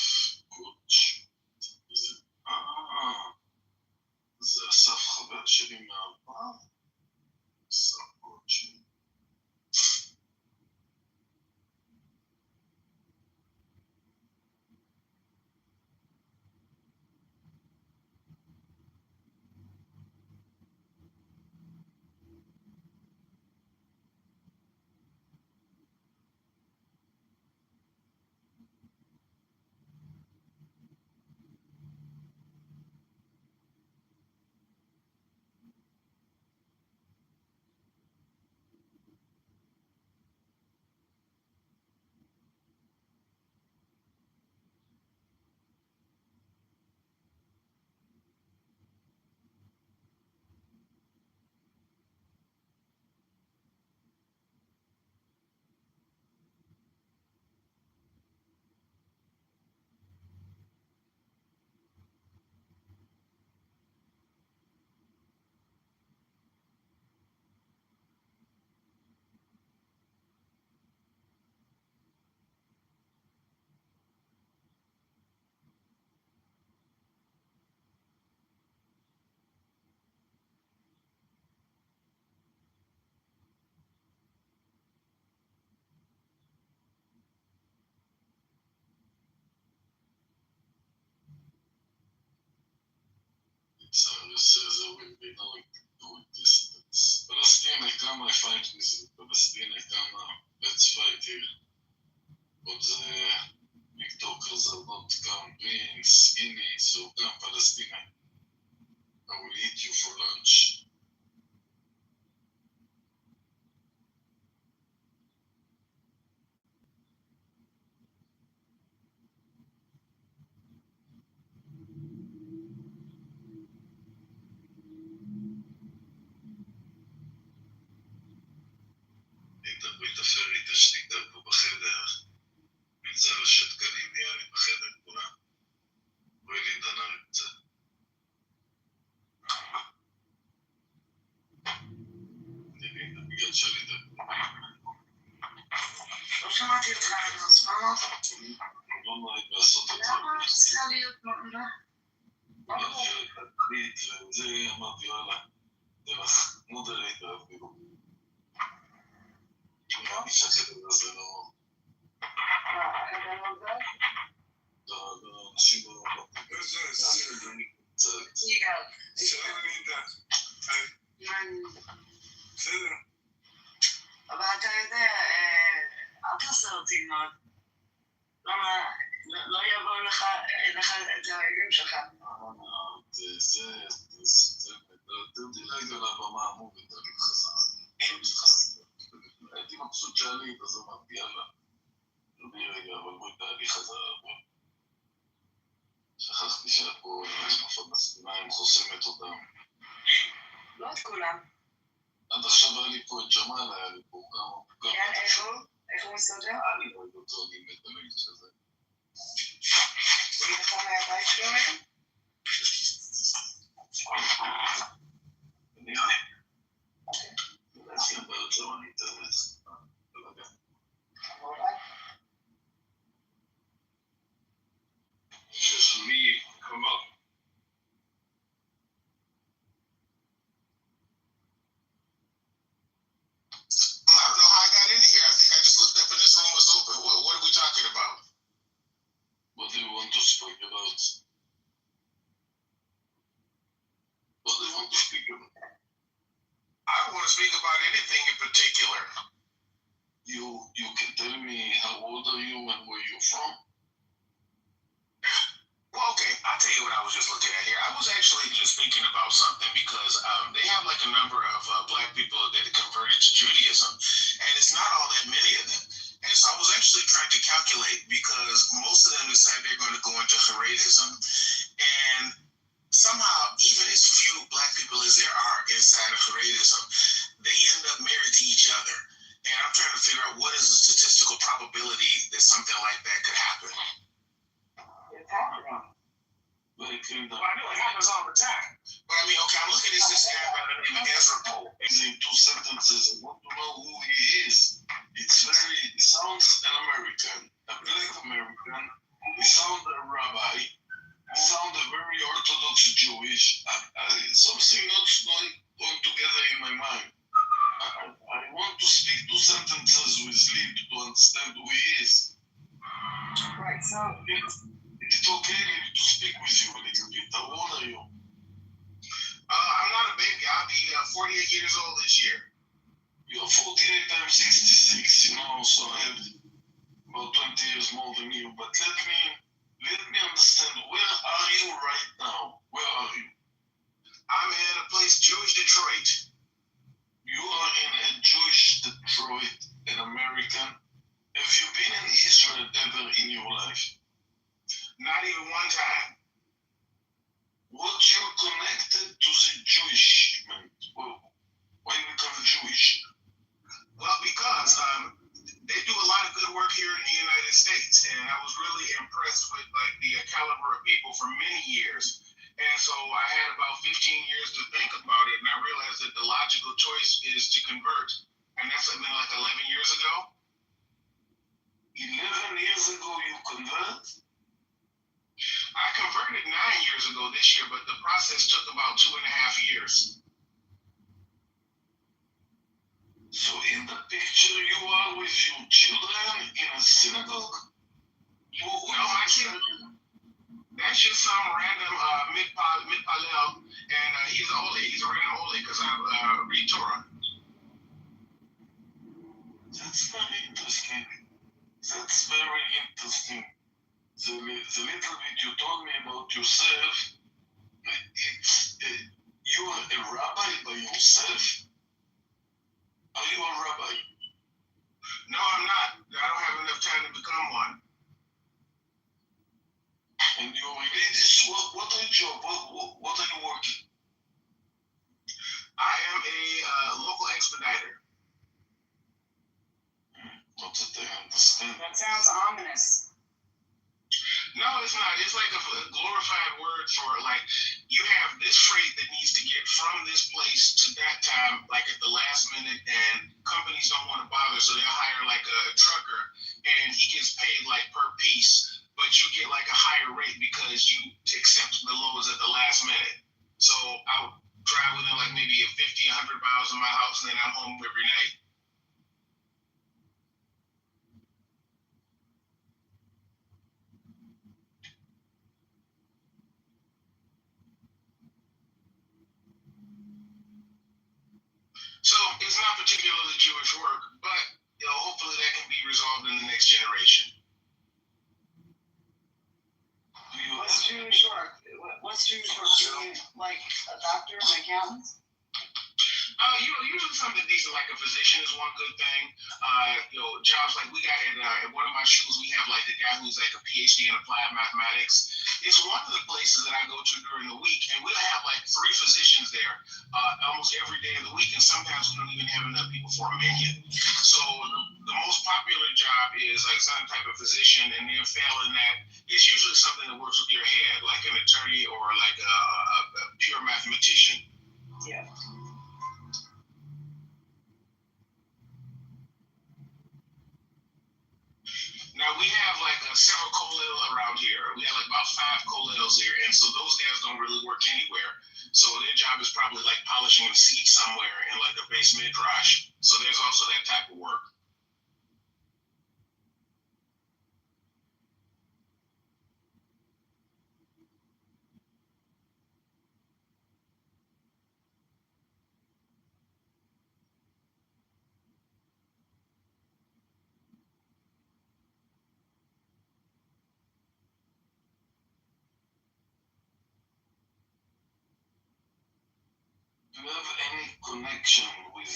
Speaker 2: coach. זה אסף חבר שלי מהעבר. אסף קוץ'. So this says that we'll be knowing with distance. Palestine kama fight with Palestine kama let's fight here. But the TikTokers are not come being skinny, so come Palestine. I will eat you for lunch. תדברי תפרי את השתיקה פה בחדר. מנזר השתקנים נהיה לי בחדר כולם. בואי לי דנה קצת. תראי, בגלל שאני דבר.
Speaker 1: לא שמעתי אותך, אז מה אמרת?
Speaker 2: לא נוהג לעשות את זה.
Speaker 1: למה צריכה להיות מה?
Speaker 2: תחליט, וזה אמרתי, וואלה, דרך מודרייטר אפילו. נראה לי שהחדר הזה לא... אנשים לא...
Speaker 1: יגאל.
Speaker 6: בסדר, אני יודע. בסדר.
Speaker 1: אבל אתה יודע, אל תעשה אותי מאוד. למה לא יבוא לך את ההרגים שלך?
Speaker 2: זה... תרדי רגע לבמה המובית, אני חזק. הייתי מבסוט שעלית, אז אמרתי, יאללה. תרדי רגע, אבל בואי תעלי חזרה. שכחתי שאת פה הפלסטינאים חוסמת אותם.
Speaker 1: לא את כולם.
Speaker 2: עד עכשיו היה לי פה את ג'מאל, היה לי פה כמה...
Speaker 1: כן, איך הוא מסתדר?
Speaker 2: אני לא יודע אותו, אני מת על האיש הזה.
Speaker 1: הוא נתן מהבית שלו היום?
Speaker 2: נראה. אני אבא אותו, אני אינטרנט.
Speaker 6: Just leave. Come up.
Speaker 3: I don't know how I got in here. I think I just looked up and this room was open. What are we talking about?
Speaker 2: What do you want to speak about? What do you want to speak about?
Speaker 3: I don't want to speak about anything in particular.
Speaker 2: You can tell me how old are you and where you're from?
Speaker 3: Well, okay, I'll tell you what I was just looking at here. I was actually just thinking about something because they have like a number of black people that converted to Judaism, and it's
Speaker 5: it's not all that many of them. And so I was actually trying to calculate because most of them decide they're going to go into Haredism. And somehow, even as few black people as there are inside of Haredism, they end up married to each other. And I'm trying to figure out what is the statistical probability that something like that could happen.
Speaker 1: It's happening.
Speaker 2: Well,
Speaker 5: I know it happens all the time. But I mean, okay, I'm looking at this guy by the name of Ezra Pope.
Speaker 2: he's in two sentences. I want to know who he is. It sounds an American, a black American. He sounds a rabbi. He sounds a very Orthodox Jewish. Something not going together in my mind. I want to speak two sentences with Lee to understand who he is.
Speaker 1: Right, so
Speaker 2: Is it okay to speak with you a little bit? How old are you?
Speaker 5: I'm not a baby. I'll be 48 years old this year.
Speaker 2: You're 48, I'm 66, you know, so I have about 20 years more than you. But let me understand, where are you right now? Where are you?
Speaker 5: I'm in a place, Jewish Detroit.
Speaker 2: You are in a Jewish Detroit, an American. Have you been in Israel ever in your life?
Speaker 5: Not even one time.
Speaker 2: What you're connected to the Jewish, man? Why you become Jewish?
Speaker 5: Well, because they do a lot of good work here in the United States, and I was really impressed with like the caliber of people for many years. And so I had about 15 years to think about it, and I realized that the logical choice is to convert. And that's been like 11 years ago.
Speaker 2: 11 years ago you convert?
Speaker 5: I converted 9 years ago this year, but the process took about 2.5 years.
Speaker 2: So in the picture you are with your children in a synagogue?
Speaker 5: No, my kid, that's just some random mid-palel, and he's a holy. He's a random holy because I read Torah.
Speaker 2: That's very interesting. That's very interesting. The little bit you told me about yourself, you are a rabbi by yourself? Are you a rabbi?
Speaker 5: No, I'm not. I don't have enough time to become one.
Speaker 2: And your religious, what are your job? What are you working?
Speaker 5: I am a local expediter.
Speaker 2: Not that I understand.
Speaker 1: that sounds ominous.
Speaker 5: No, it's not. It's like a glorified word for like you have this freight that needs to get from this place to that time, like at the last minute, and companies don't want to bother, so they'll hire like a trucker, and he gets paid like per piece, but you get like a higher rate because you accept the loads at the last minute. So I'll drive within like maybe 50, 100 miles of my house, and then I'm home every night. So it's not particularly Jewish work, but hopefully that can be resolved in the next generation.
Speaker 1: What's Jewish work? What's Jewish work? You like a doctor, an accountant?
Speaker 5: Usually something decent, like a physician is one good thing. Jobs like we got at one of my schools, we have like the guy who's like a PhD in applied mathematics. It's one of the places that I go to during the week, and we'll have like 3 physicians there almost every day of the week, and sometimes we don't even have enough people for a menu. So the most popular job is like some type of physician, and then failing that, it's usually something that works with your head, like an attorney or like a pure mathematician.
Speaker 1: Yeah.
Speaker 5: Now we have like several kollel around here. We have like about 5 kollels here, and so those guys don't really work anywhere. So their job is probably like polishing a seat somewhere in like a base midrash. So there's also that type of work.
Speaker 2: Do you have any connection with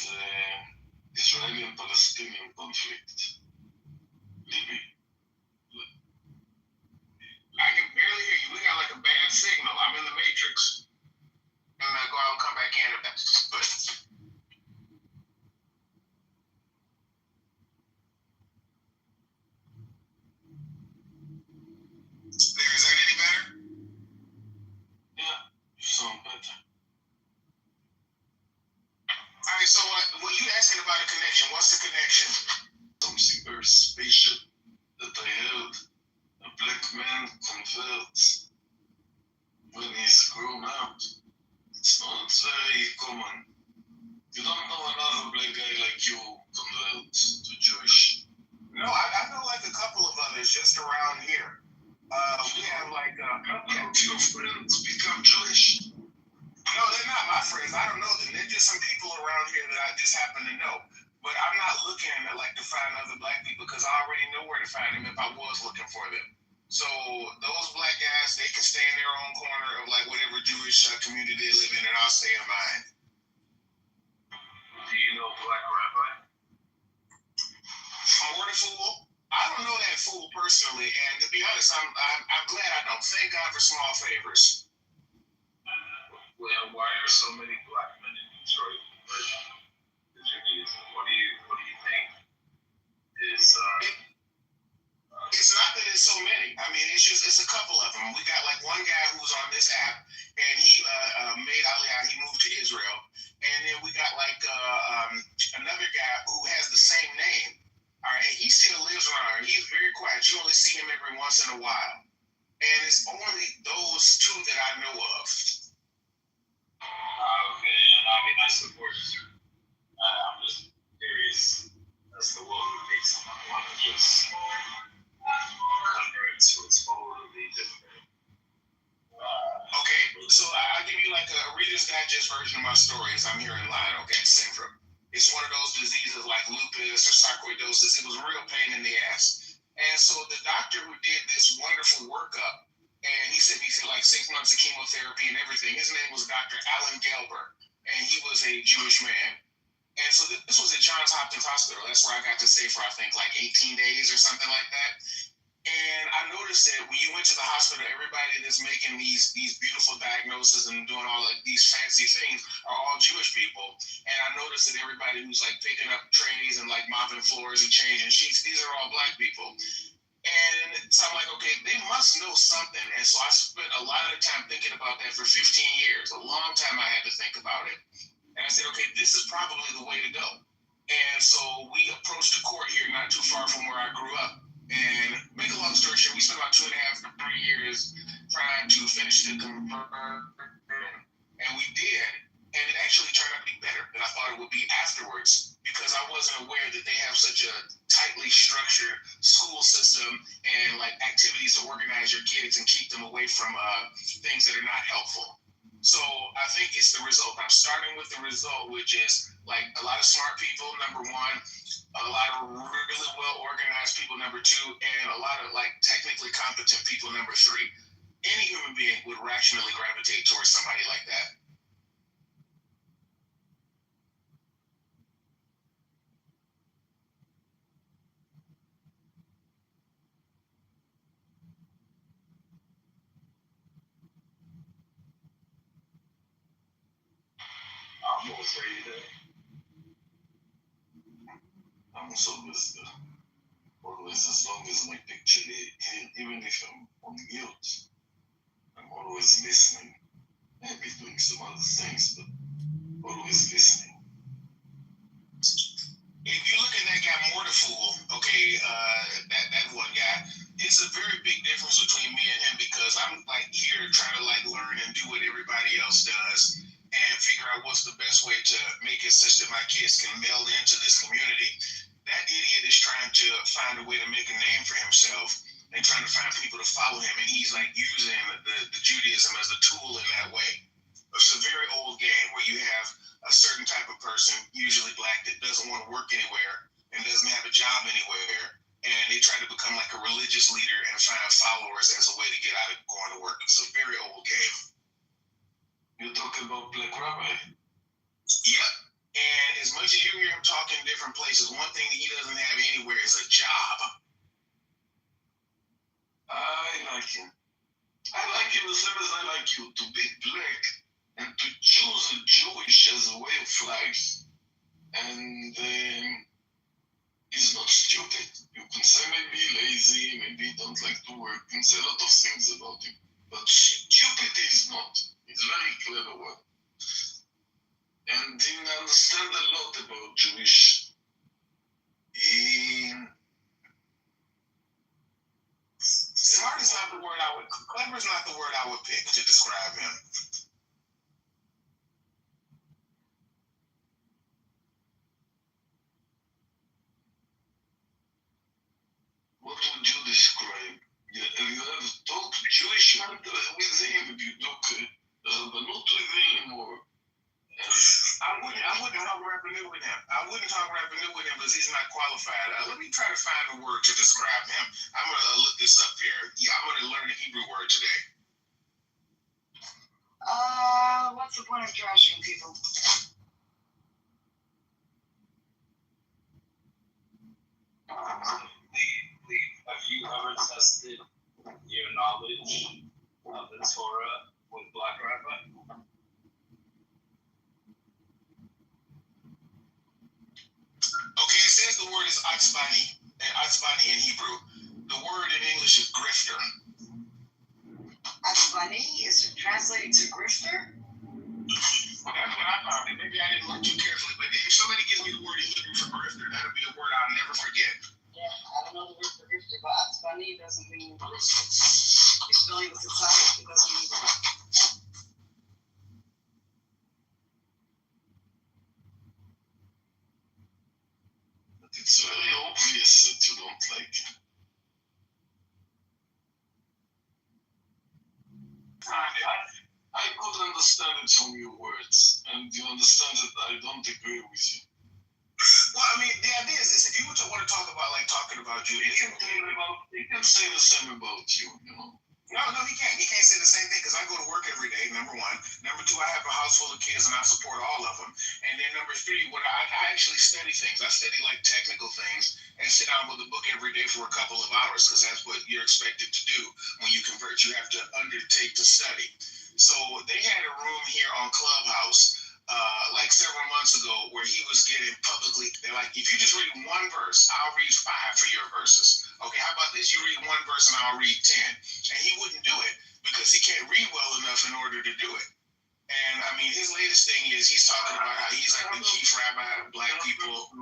Speaker 2: Israeli and Palestinian conflict. Libby.
Speaker 5: I can barely hear you. We got like a bad signal. I'm in the matrix. I'm gonna go out and come back in. But is that any better?
Speaker 2: Yeah, you sound better.
Speaker 5: All right. So what you asking about a connection? What's the connection?
Speaker 2: Something very special that I heard. A black man converts when he's grown up. It's not very common. You don't know another black guy like you convert to Jewish.
Speaker 5: No, I know like a couple of others just around here. We have like
Speaker 2: Your friends become Jewish.
Speaker 5: no, they're not my friends. I don't know them. They're just some people around here that I just happen to know. But I'm not looking to find other black people because I already know where to find them if I was looking for them. So those black guys, they can stay in their own corner of like whatever Jewish community they live in, and I'll stay in mine.
Speaker 2: Do you know Black Rabbi?
Speaker 5: More the fool? I don't know that fool personally, and to be honest, I'm glad I don't. Thank God for small favors.
Speaker 2: Well, why are so many black men in Detroit converting to Judaism? What do you think is?
Speaker 5: It's not that it's so many. I mean, it's a couple of them. We got like one guy who's on this app, and he made Aliyah. He moved to Israel, and then we got like another guy who has the same name. All right, he still lives around. He's very quiet. You only see him every once in a while, and it's only those two that I know of.
Speaker 2: Okay, and I mean I support you. I'm just curious as to what would make someone want to just convert to a totally different.
Speaker 5: Okay, so I'll give you like a Reader's Digest version of my story as I'm here in line. Okay, syndrome. It's one of those diseases like lupus or sarcoidosis. It was a real pain in the ass. And so the doctor who did this wonderful workup, and he sent me through like 6 months of chemotherapy and everything. His name was Dr. Alan Gelber, and he was a Jewish man. And so this was at Johns Hopkins Hospital. That's where I got to stay for, I think, like 18 days or something like that. And I noticed that when you went to the hospital, everybody that's making these beautiful diagnoses and doing all like these fancy things are all Jewish people. And I noticed that everybody who's like picking up trays and like mopping floors and changing sheets, these are all black people. And so I'm like, okay, they must know something. And so I spent a lot of time thinking about that for 15 years, a long time I had to think about it. And I said, okay, this is probably the way to go. And so we approached the court here not too far from where I grew up. And make a long story short, we spent about 2.5 to 3 years trying to finish the conversion, and we did. And it actually turned out to be better than I thought it would be afterwards because I wasn't aware that they have such a tightly structured school system and like activities to organize your kids and keep them away from things that are not helpful. So I think it's the result. I'm starting with the result, which is like a lot of smart people, number one, a lot of really well organized people, number two, and a lot of like technically competent people, number three. Any human being would rationally gravitate towards somebody like that.
Speaker 2: I'm gonna say that I'm always, as long as my picture here, even if I'm on mute, I'm always listening. Maybe doing some other things, but always listening.
Speaker 5: If you look at that guy Mortifool, okay, that one guy, it's a very big difference between me and him because I'm like here trying to like learn and do what everybody else does and figure out what's the best way to make it such that my kids can meld into this community. That idiot is trying to find a way to make a name for himself and trying to find people to follow him, and he's like using the Judaism as a tool in that way. It's a very old game where you have a certain type of person, usually black, that doesn't want to work anywhere and doesn't have a job anywhere, and they try to become like a religious leader and find followers as a way to get out of going to work. It's a very old game.
Speaker 2: You're talking about Black Rabbi?
Speaker 5: Yep.
Speaker 7: And as much as you hear him talk in different places, one thing that he doesn't have anywhere is a job.
Speaker 2: I like him. I like him the same as I like you, to be black and to choose a Jewish as a way of life. And he's not stupid. You can say maybe lazy, maybe he don't like to work, you can say a lot of things about him. But stupid he's not. He's very clever one. And he understands a lot about Jewish.
Speaker 7: Smart is not the word I would. Clever is not the word I would pick to describe him.
Speaker 2: What would you describe? You have talked Jewish man with him, you talk Rabbanut with him, or
Speaker 7: I wouldn't talk Rabbanut with him. I wouldn't talk Rabbanut with him because he's not qualified. Let me try to find a word to describe him. I'm going to look this up here. Yeah, I'm going to learn a Hebrew word today.
Speaker 1: What's the point of trashing people?
Speaker 8: Have you ever tested your knowledge of the Torah with Black Rabbi?
Speaker 7: Okay, it says the word is atzbani, and atzbani in Hebrew. The word in English is grifter.
Speaker 1: Atzbani is translated to grifter?
Speaker 7: Well, that's what I found. Maybe I didn't look too carefully, but if somebody gives me the word in Hebrew for grifter, that'll be a word I'll never forget.
Speaker 1: Yeah, I don't know the word for grifter, but atzbani doesn't mean grifter. You're spelling with the tzad, it doesn't mean grifter.
Speaker 2: but it's very obvious that you don't like him. I could understand it from your words, and you understand that I don't agree with you.
Speaker 7: Well, I mean, the idea is this: if you want to talk about talking about
Speaker 2: He
Speaker 7: Judaism,
Speaker 2: can say the same about you, you know.
Speaker 7: no, he can't. He can't say the same thing because I go to work every day. Number one. Number two, I have a house full of kids and I support all of them. And then number three, what I actually study things. I study technical things and sit down with a book every day for a couple of hours because that's what you're expected to do when you convert. You have to undertake to study. So they had a room here on Clubhouse several months ago where he was getting publicly, they're like, if you just read one verse, I'll read 5 for your verses. Okay, how about this? You read one verse and I'll read 10. And he wouldn't do it because he can't read well enough in order to do it. And I mean, his latest thing is he's talking about how he's like the chief rabbi of black people.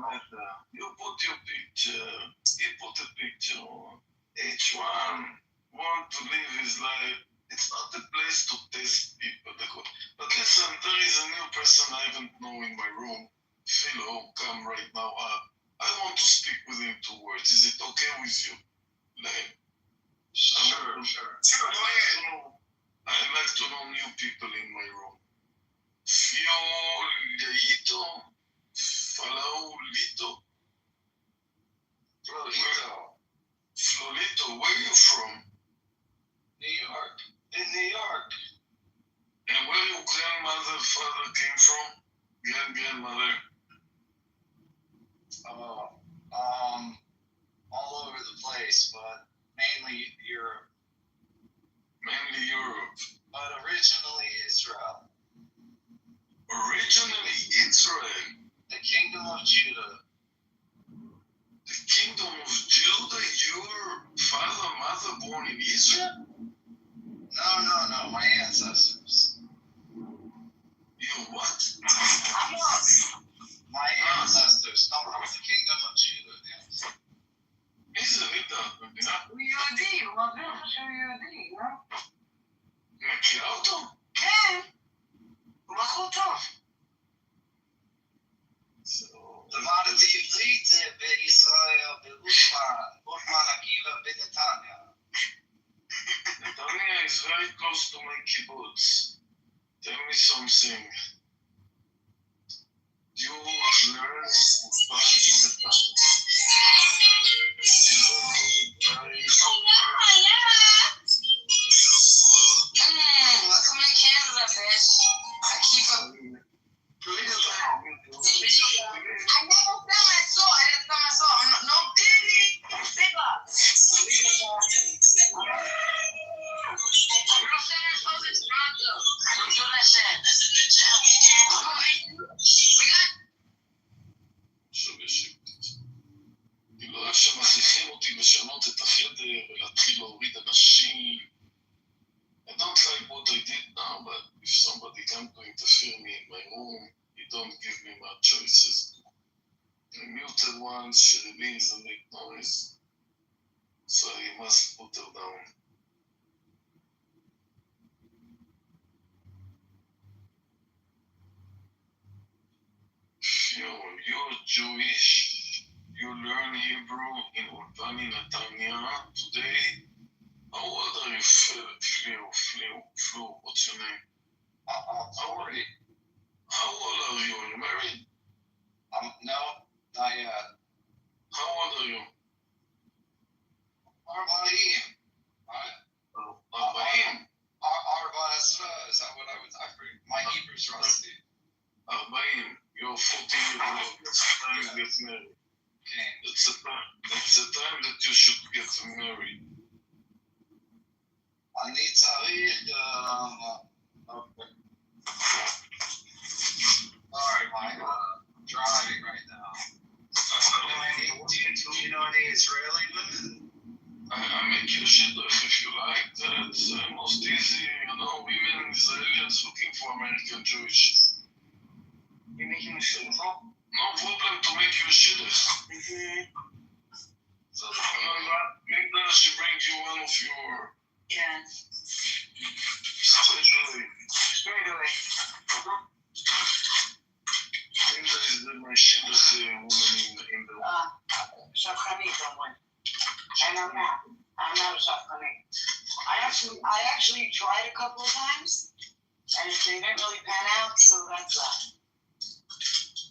Speaker 2: You put your picture, he put a picture on. Each one want to live his life. It's not the place to test people. But listen, there is a new person I haven't known in my room. Philo, come right now up. I want to speak with him 2 words. Is it okay with you?
Speaker 7: Sure, go ahead.
Speaker 2: I like to know new people in my room. Fiolito, Falaulito. Flolito, where are you from?
Speaker 8: New York. In New York.
Speaker 2: And where your grandmother, father came from? Grandmother?
Speaker 8: All over the place, but mainly Europe.
Speaker 2: Mainly Europe.
Speaker 8: But originally Israel.
Speaker 2: Originally Israel.
Speaker 8: The Kingdom of Judah.
Speaker 2: The Kingdom of Judah? Your father, mother born in Israel?
Speaker 8: No, my ancestors.
Speaker 2: You what?
Speaker 8: My ancestors come from the Kingdom of Judah. Yes.
Speaker 2: מי זה ריטה? במדינה?
Speaker 1: הוא יהודי, הוא מעביר לך שהוא יהודי, לא?
Speaker 2: מכירה אותו?
Speaker 1: כן, הוא בחור טוב.
Speaker 8: למדתי עברית בישראל, באושמן הקהילה בנתניה.
Speaker 2: Netanya is very close to my kibbutz. Tell me something. You learn Spanish in Netanya.
Speaker 1: Look at my candles up, bitch. I keep up.
Speaker 2: Please, what I did now, but if somebody come to interfere me in my room, you don't give me much choices. I muted once, she released and make noise, so I must put her down. You're Jewish, you learn Hebrew in Ulpani Netanya today. How old are you, Flu? What's your name?
Speaker 5: Sorry.
Speaker 2: How old are you? Are you married?
Speaker 5: No, not yet.
Speaker 2: How old are you?
Speaker 5: Arbaim.
Speaker 2: Arbaim.
Speaker 5: Arba Esra. Is that what I was? I forget. My Hebrew's rusty.
Speaker 2: Arbaim. You're 40 years old. It's time to get married.
Speaker 5: Okay.
Speaker 2: It's a time that you should get married.
Speaker 5: אני צריך... Okay. Sorry, Mike. I'm driving right now. Do you know any Israeli women?
Speaker 2: I make you shidduch if you like. That's most easy. You know, women Israelis looking for American Jewish.
Speaker 1: You making a shidduch?
Speaker 2: No problem to make you shidduch. So maybe she brings you one of your
Speaker 1: Yeah.
Speaker 2: straight away. Linda is my shidduch woman in the
Speaker 1: Shafchanit, someone. And I'm not. I'm not a shafchanit. I actually tried a couple of times, and it didn't really pan out, so that's that.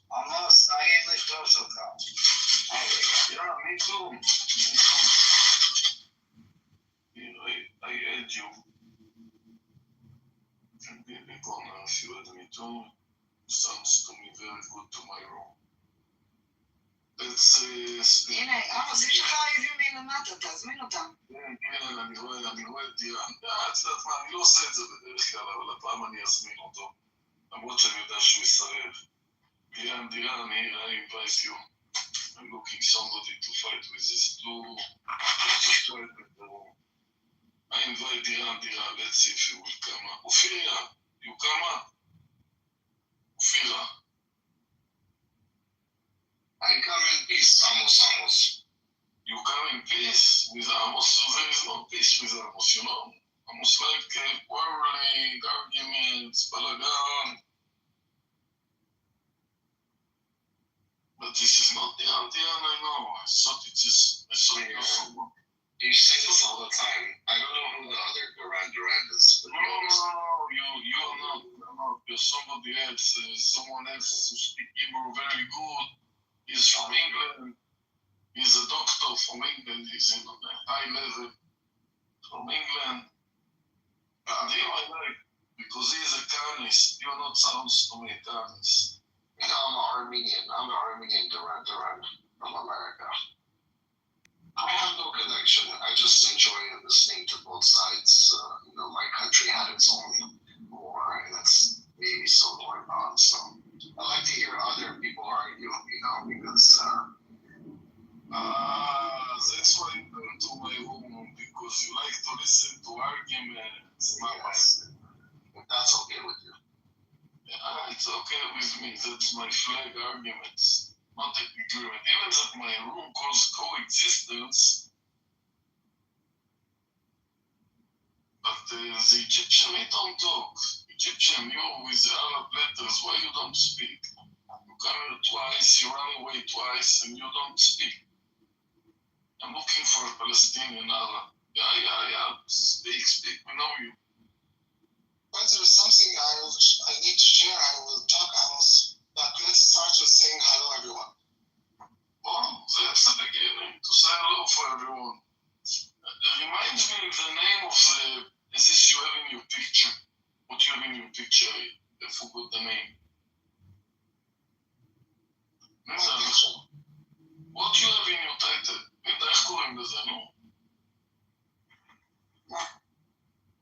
Speaker 5: Almost. I am the social cop.
Speaker 2: Yeah, me too. I had you. Maybe gonna if you had me too. Sounds to me very good to my room. It's
Speaker 1: הנה, עמוס, יש לך איבים מלמטה, תזמין אותם.
Speaker 2: כן, אני רואה את דירן. את יודעת מה, אני לא עושה את זה בדרך כלל, אבל הפעם אני אזמין אותו. למרות שאני יודע שהוא יסרב. דירן, I invite you. I'm looking somebody to fight with this blue. I invite Diran, let's see if he will come up. Ophira, you come up. Ophira.
Speaker 5: I come in peace, Amos.
Speaker 2: You come in peace with Amos, so there is no peace with Amos, you know. Amos like quarreling, arguments, balagan. But this is not Diran, I know. I thought it was someone.
Speaker 5: You say this all the time. I don't know who the other Duran is. But
Speaker 2: you're not. No, you're somebody else. Someone else who speaks Hebrew very good. He's from England. He's a doctor from England. He's in a high level from England. I like because he's a Carnist. You're not sounds to me Carnist.
Speaker 5: You know, I'm an Armenian Duran from America. I have no connection. I just enjoy listening to both sides. My country had its own war, and that's maybe still going on. So I like to hear other people argue, because...
Speaker 2: that's why you come to my home, because you like to listen to arguments.
Speaker 5: Yes. If that's okay with you.
Speaker 2: Yeah, it's okay with me. That's my flag arguments. Not agreement. Even that my room calls coexistence. But the Egyptian, they don't talk. Egyptian, you with the Arab letters, why you don't speak? You come here twice, you run away twice, and you don't speak. I'm looking for a Palestinian Arab. Yeah. Speak, we know you.
Speaker 5: But there's something I need to share. I will talk, Amos. But let's start with saying hello, everyone.
Speaker 2: Well, that's the beginning. To say hello for everyone. Remind me the name of is this you have in your picture? What you have in your picture? I forgot the name. What you have in your title? איך קוראים לזה, נו?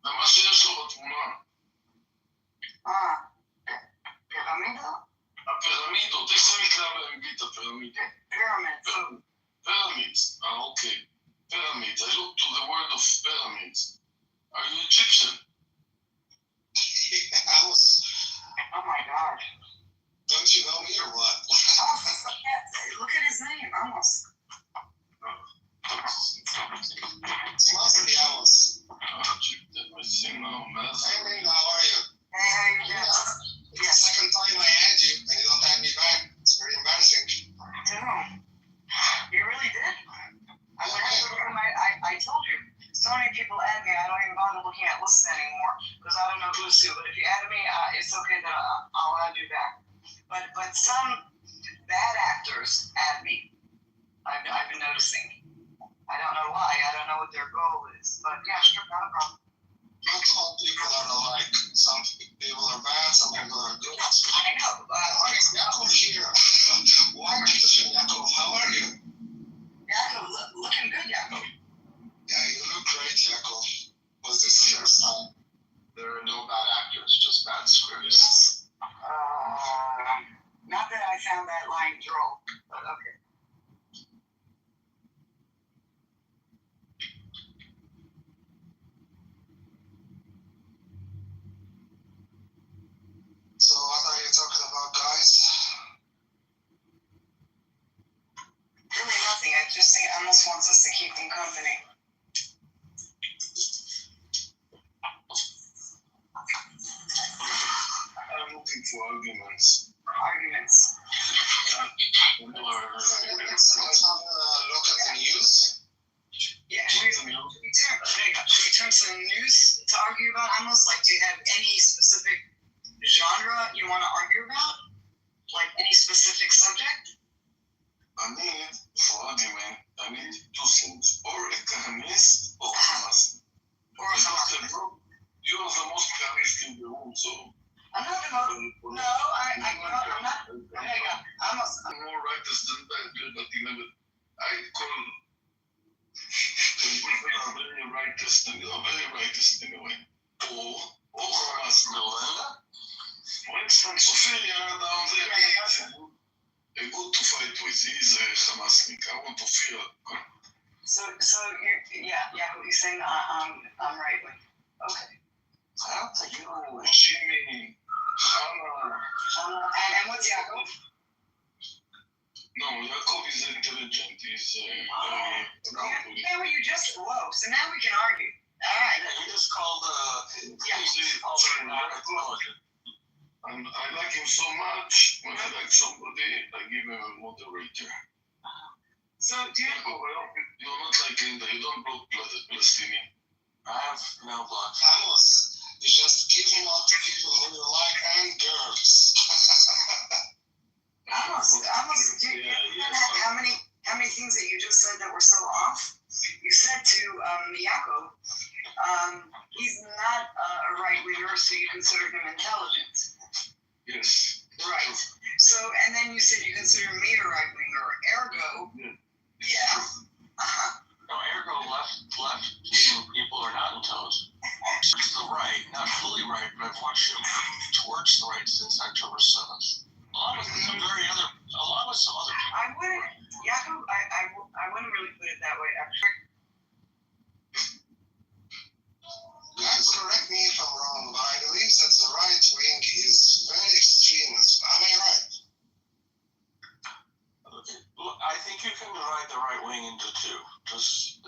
Speaker 2: למה שיש לו בתמונה?
Speaker 1: פירמידה?
Speaker 2: הפירמידות, איך זה נקרא באנגלית הפירמידות? Pyramids. Okay. Pyramids. I look to the word of pyramids. Are you Egyptian?
Speaker 3: Don't you know me or what?
Speaker 1: Look at his name, Amos.
Speaker 3: It's mostly Alice.
Speaker 2: Hey,
Speaker 3: Hey, how are you?
Speaker 1: Hey, how you doing?
Speaker 3: It's the second time I add you and you don't add me back. It's very embarrassing.
Speaker 1: Damn. You really did? I told you. So many people add me, I don't even bother looking at lists anymore because I don't know who's who. But if you add me, it's okay that I'll add you back. But some bad actors add me. I've been noticing. I don't know why. I don't know what their goal is. But yeah, sure, not a problem.
Speaker 3: Not all people are alike. Some people are bad, some people are good.
Speaker 1: I know.
Speaker 3: Yaakov here. Why Yaakov? How are you?
Speaker 1: Yaakov, looking good, Yaakov.
Speaker 3: Yeah, you look great, Yaakov. Was this the first time? There are no bad actors, just bad scripts.
Speaker 1: Not that I found that line droll, but okay.
Speaker 3: So what are you talking about, guys?
Speaker 1: Really nothing. I just think Amos wants us to keep him company.
Speaker 2: I'm looking for arguments.
Speaker 1: Arguments.
Speaker 3: Let's have a look at the news.
Speaker 1: Yeah, should we turn to the news to argue about Amos? Like, do you have any specific genre you want to argue about? Like, any specific subject?
Speaker 2: For argument, I need two things. Or a Kahanist or Hamas.
Speaker 1: Or a Hamas?
Speaker 2: You are the most Kahanist in the room, so.
Speaker 1: I'm not the most. No, I'm not. Okay, yeah. Amos.
Speaker 2: I'm more righteous than bad, but remember, I call people are very righteous, and you are very righteous in a way. Or Hamas, for instance, Ophelia down there, a good to fight with. He's a Hamasnik. I want to feel.
Speaker 1: So what you're saying? I'm right wing. Okay.
Speaker 2: I don't think you know Jimmy.
Speaker 1: And what's Yaakov?
Speaker 2: No, Yaakov is intelligent. He's
Speaker 1: Yeah, well, you just whoa. So now we can argue. All right.
Speaker 2: he just called and I like him so much. When I like somebody, I give him a moderator.
Speaker 1: So do you?
Speaker 2: You're not like Linda. You don't block Palestinian. I have no block.
Speaker 3: Amos, you just give him out to people who you like and girls.
Speaker 1: Amos, how many things that you just said that were so off? You said to Yaakov, he's not a right winger, so you consider him intelligent.
Speaker 2: Yes.
Speaker 1: Right. So, and then you said you consider me a right winger. Ergo, yeah.
Speaker 9: No, ergo left people are not intelligent. It's the right, not fully right, but I've watched him towards the right since October 7th. Along with some other people.
Speaker 1: I wouldn't, Yaakov, I wouldn't really put it that way, actually.
Speaker 3: Guys, correct me if I'm wrong, but I believe that the right wing is very extremist. Am I right?
Speaker 9: I think you can divide the right wing into two. It's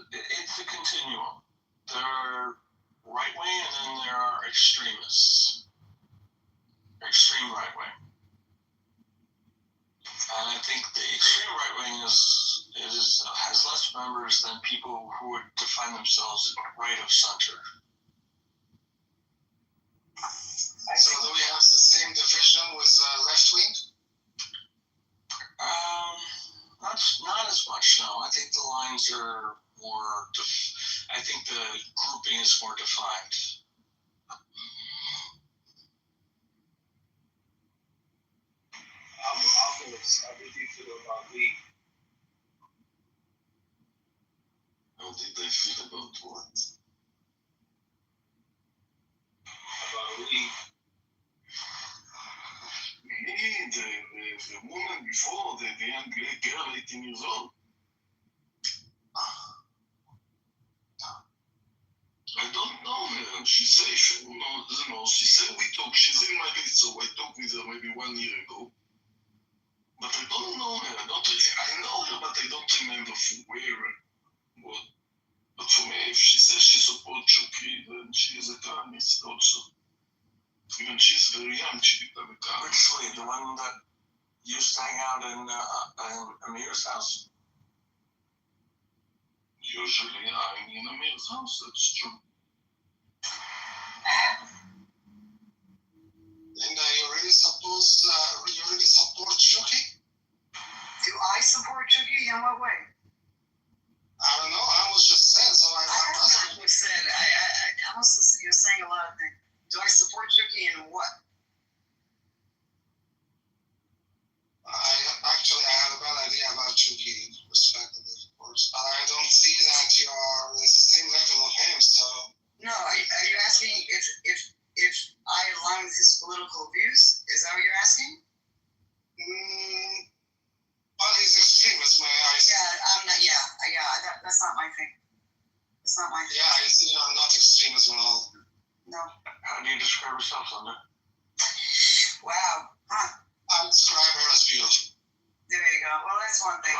Speaker 9: a continuum. There are right wing and then there are extremists. Extreme right wing. And I think the extreme right wing has less members than people who would define themselves right of center.
Speaker 3: So do we have the same division with left wing?
Speaker 9: Not as much, no. I think the lines are more, I think the grouping is more defined.
Speaker 8: How did you feel about Lee?
Speaker 2: How did they feel about what?
Speaker 8: About Lee?
Speaker 2: Me, the woman before, the young girl, 18 years old. I don't know her. She said, she said we talk. She's in my list, so I talked with her maybe 1 year ago. But I don't know her. I know her, but I don't remember from where. But for me, if she says she supports Chucky, then she is a communist also. Even she's very young, she became a communist.
Speaker 9: Which Lee, the one that used to hang out in Amir's house?
Speaker 2: Usually I'm in Amir's house, that's true.
Speaker 3: Linda, you really support Chucky?
Speaker 1: Do I support Chucky? In what way?
Speaker 3: I don't know. I was just saying, so
Speaker 1: I don't know what you said. I almost you're saying a lot of things. Do I support Chucky in what?
Speaker 3: I have a bad idea about Chucky, respectively, of course. But I don't see that you are in the same level of him, so.
Speaker 1: No, are you asking if I align with his political views? Is that what you're asking?
Speaker 3: Well, he's extremist, man.
Speaker 1: I'm not. That's not my thing. It's not my thing.
Speaker 3: Yeah, I see you're not extremist at all.
Speaker 1: No.
Speaker 9: How do you describe yourself, Linda?
Speaker 1: Wow. Huh.
Speaker 3: I describe her as beautiful.
Speaker 1: There you go. Well, that's one thing.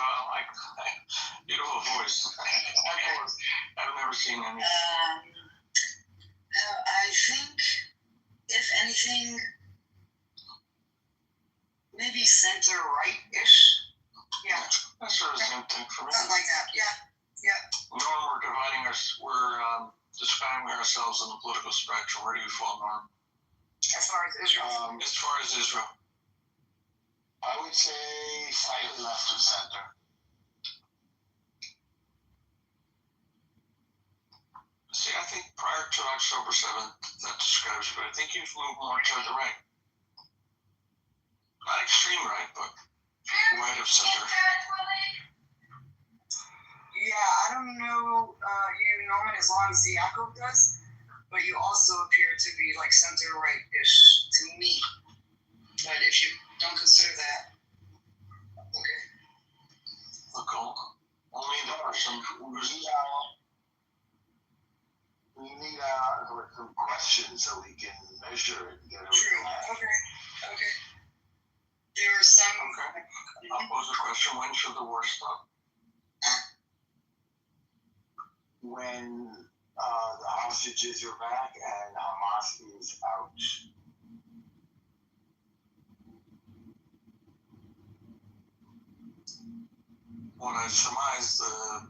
Speaker 9: Beautiful voice. I've never seen any.
Speaker 1: I think, if anything, maybe center-right-ish. Yeah.
Speaker 9: That's sort of the same thing for me.
Speaker 1: Something like that. Yeah.
Speaker 9: Norm, we're describing ourselves on the political spectrum. Where do you fall, Norm?
Speaker 1: As far as Israel.
Speaker 9: As far as Israel.
Speaker 5: I would say slightly left of center.
Speaker 9: See, I think prior to October 7th, that describes you, but I think you've moved more to the right. Not extreme right, but right of center.
Speaker 1: Yeah, I don't know you, Norman, as long as Yaakov does, but you also appear to be like center-right-ish to me. But if you don't consider that, okay.
Speaker 9: Look, only the person who's...
Speaker 5: We need some questions so we can measure it and get it.
Speaker 1: True. Okay. There are some.
Speaker 9: Okay. I'll pose a question. When should the war stop?
Speaker 5: When the hostages are back and Hamas is out.
Speaker 9: When I surmise the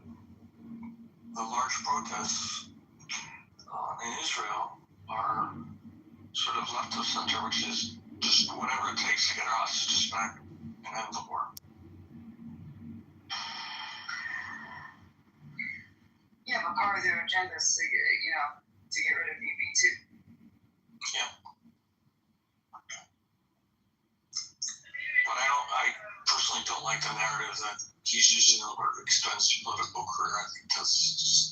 Speaker 9: large protests in Israel are sort of left of center, which is just whatever it takes to get our hostages back and end the war.
Speaker 1: Yeah, but part of their agenda is to get rid of UB2.
Speaker 9: Yeah. But I personally don't like the narrative that he's using it to extend his political career. I think that's just...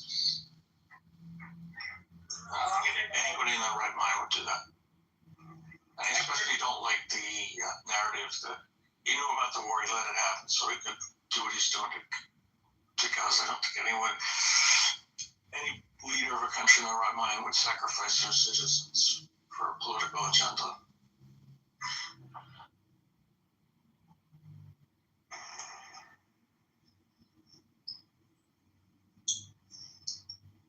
Speaker 9: anybody in their right mind would do that. And I especially don't like the narrative that he knew about the war, he let it happen so he could do what he's doing to Gaza. I don't think any leader of a country in their right mind would sacrifice their citizens for a political agenda.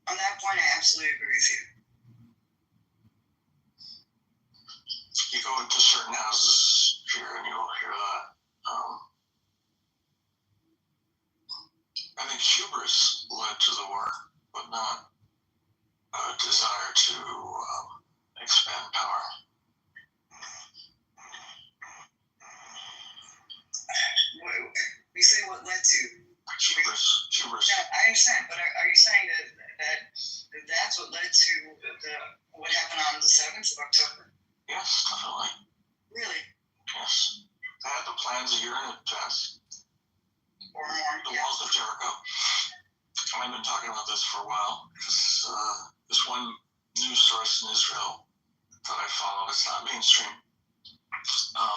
Speaker 1: On that point, I absolutely agree with you.
Speaker 9: You go into certain houses here and you'll hear that. I think hubris led to the war, but not a desire to expand power.
Speaker 1: We say what led to.
Speaker 9: Hubris.
Speaker 1: Yeah, I understand, but are you saying that's what led to what happened on the 7th of October?
Speaker 9: Yes, definitely.
Speaker 1: Really?
Speaker 9: Yes. They had the plans a year in advance.
Speaker 1: Or more.
Speaker 9: The walls of Jericho. I've been talking about this for a while because this one news source in Israel that I follow, it's not mainstream,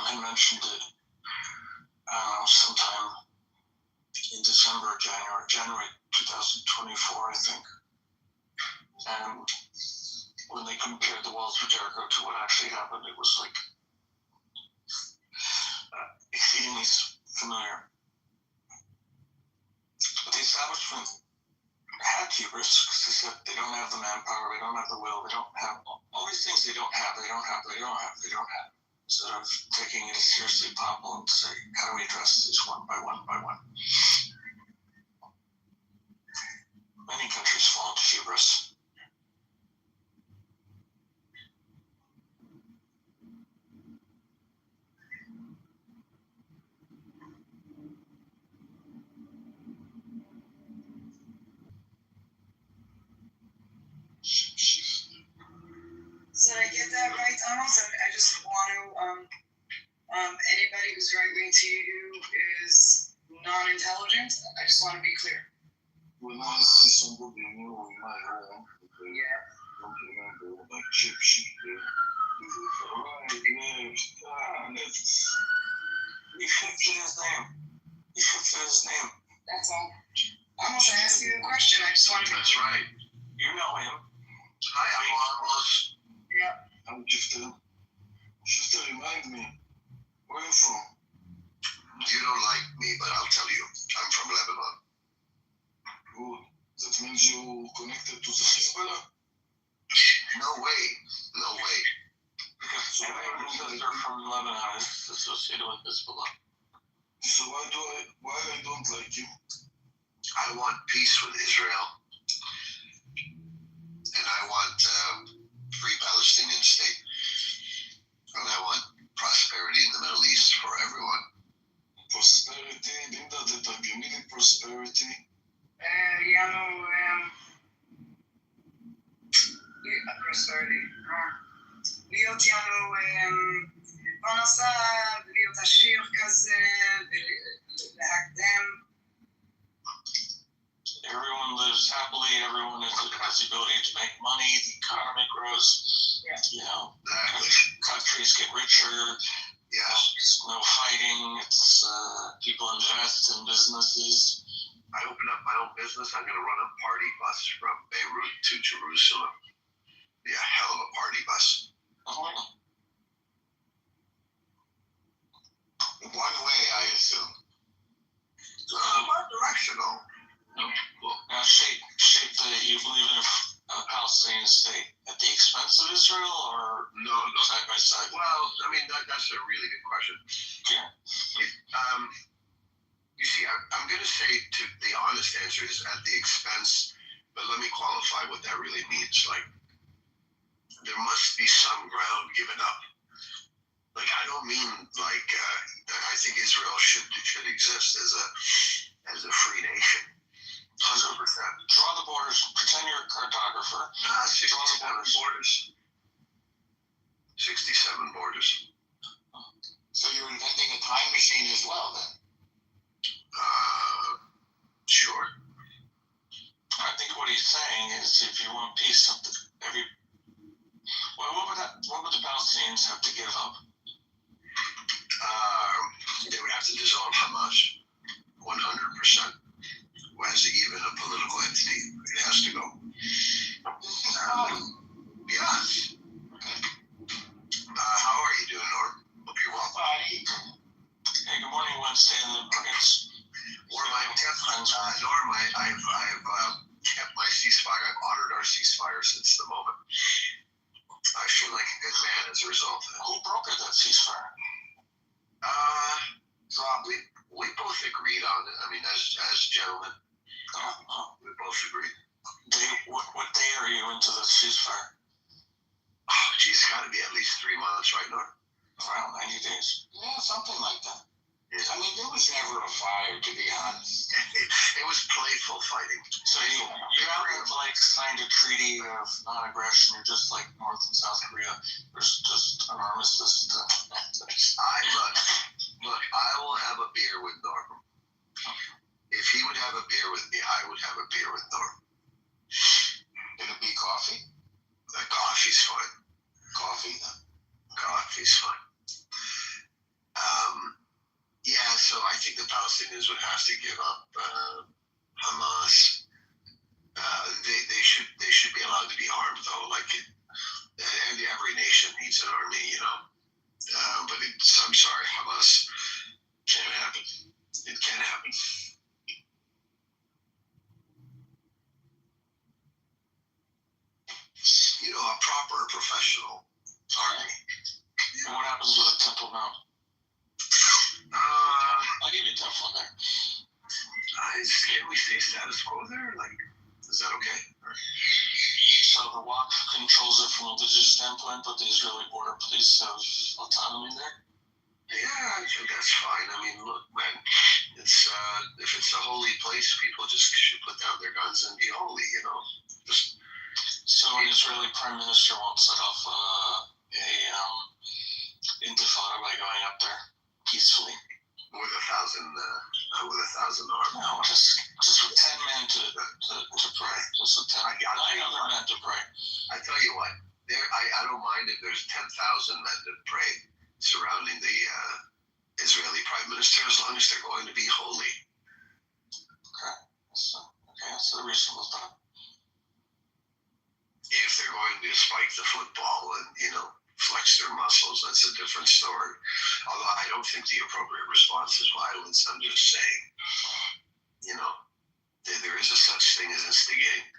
Speaker 9: had mentioned it sometime in December or January 2024, I think. And when they compared the walls of Jericho to what actually happened, it was like exceedingly familiar. But the establishment had hubris because they don't have the manpower, they don't have the will, they don't have all these things they don't have. Instead of taking it seriously, Pablo, and say, how do we address these one by one by one? Many countries fall into hubris.
Speaker 1: Did I get that right, Amos? I just want to, anybody who's right-wing to you is non-intelligent. I just want to be clear.
Speaker 3: When I see somebody new in my home,
Speaker 1: Yeah.
Speaker 3: don't remember like chip sheet there. Right, left, let's.
Speaker 9: You should fit his name.
Speaker 1: That's all. Amos, I asked you a question. I just want to be
Speaker 3: That's
Speaker 1: clear.
Speaker 3: right.
Speaker 9: You know him.
Speaker 3: Hi, Amos.
Speaker 1: Yeah.
Speaker 3: I'm Jifter. Jifter, remind me, where are you from? You don't like me, but I'll tell you. I'm from Lebanon. Good. That means you connected to the Hezbollah? No way.
Speaker 9: Because anyone who says they're from Lebanon is associated with Hezbollah.
Speaker 3: So why I don't like you? I want peace with Israel. And I want free Palestinian state. And I want prosperity in the Middle East for everyone. Prosperity? Linda, give me the prosperity.
Speaker 1: prosperity. להיות יענו פרנסה, להיות עשיר כזה, ולהקדם.
Speaker 9: Everyone lives happily, everyone has the ability to make money, the economy grows, you know, countries get richer, there's no fighting, it's people invest in businesses.
Speaker 3: I open up my own business, I'm going to run a party bus from Beirut to Jerusalem. Be a hell of a party bus. One way, I assume. Not directional.
Speaker 9: Now, shape that you believe in a Palestinian state at the expense of Israel, or
Speaker 3: no,
Speaker 9: side by side?
Speaker 3: Well, I mean, that's a really good question.
Speaker 9: Yeah.
Speaker 3: You see, I'm going to say the honest answer is at the expense, but let me qualify what that really means. Like, there must be some ground given up. Like, I don't mean like I think Israel should exist as a free nation. 100%.
Speaker 9: Draw the borders. Pretend you're a cartographer.
Speaker 3: 67 borders. 67 borders.
Speaker 10: So you're inventing a time machine as well, then?
Speaker 3: Sure.
Speaker 9: I think what he's saying is, if you want peace, what would the Palestinians have to give up?
Speaker 3: They would have to dissolve Hamas. 100%. As even a political entity, it has to go. Yes. How are you doing, Norm? Hope you're well.
Speaker 9: Hey, good morning, Wednesday in the markets.
Speaker 3: Norm, I've kept my ceasefire. I've honored our ceasefire since the moment. I feel like a good man as a result of that.
Speaker 9: Who brokered that ceasefire?
Speaker 3: We both agreed on it. I mean, as gentlemen, we both agreed.
Speaker 9: What day are you into the ceasefire?
Speaker 3: Oh, geez, it's got to be at least 3 months, right, Norm?
Speaker 9: Around 90 days.
Speaker 10: Yeah, something like that.
Speaker 3: Yeah.
Speaker 10: I mean, there was never a fire, to be honest.
Speaker 3: It was playful fighting.
Speaker 9: So you haven't signed a treaty of non-aggression. You're just like North and South Korea. There's just an armistice.
Speaker 3: Look, I will have a beer with Norm. If he would have a beer with me, I would have a beer with Norm.
Speaker 10: It'll be coffee?
Speaker 3: Coffee's fine.
Speaker 10: Coffee, then.
Speaker 3: Coffee's fine. Yeah, so I think the Palestinians would have to give up Hamas. They should be allowed to be armed, though. And every nation needs an army, you know. But I'm sorry, Hamas can't happen. professional army.
Speaker 9: And what happens with a Temple Mount? I'll give you a tough one there.
Speaker 3: Can we stay status quo there? Like, is that okay?
Speaker 9: So the WAC controls it from a religious standpoint, but the Israeli border police have autonomy there?
Speaker 3: Yeah, I think that's fine. I mean, look, man, it's if it's a holy place, people just should put down their guns and be holy, you know. Just
Speaker 9: So an Israeli prime minister won't set off a intifada by going up there peacefully.
Speaker 3: with 1,000 armed.
Speaker 9: No, just with 10 men to pray. Just with 9 other men to pray.
Speaker 3: I tell you what, I don't mind if there's 10,000 men that pray surrounding the Israeli prime minister as long as they're going to be holy.
Speaker 9: Okay, that's a reasonable thought.
Speaker 3: If they're going to spike the football and, you know, flex their muscles, that's a different story. Although I don't think the appropriate response is violence. I'm just saying, you know, there is a such thing as instigating.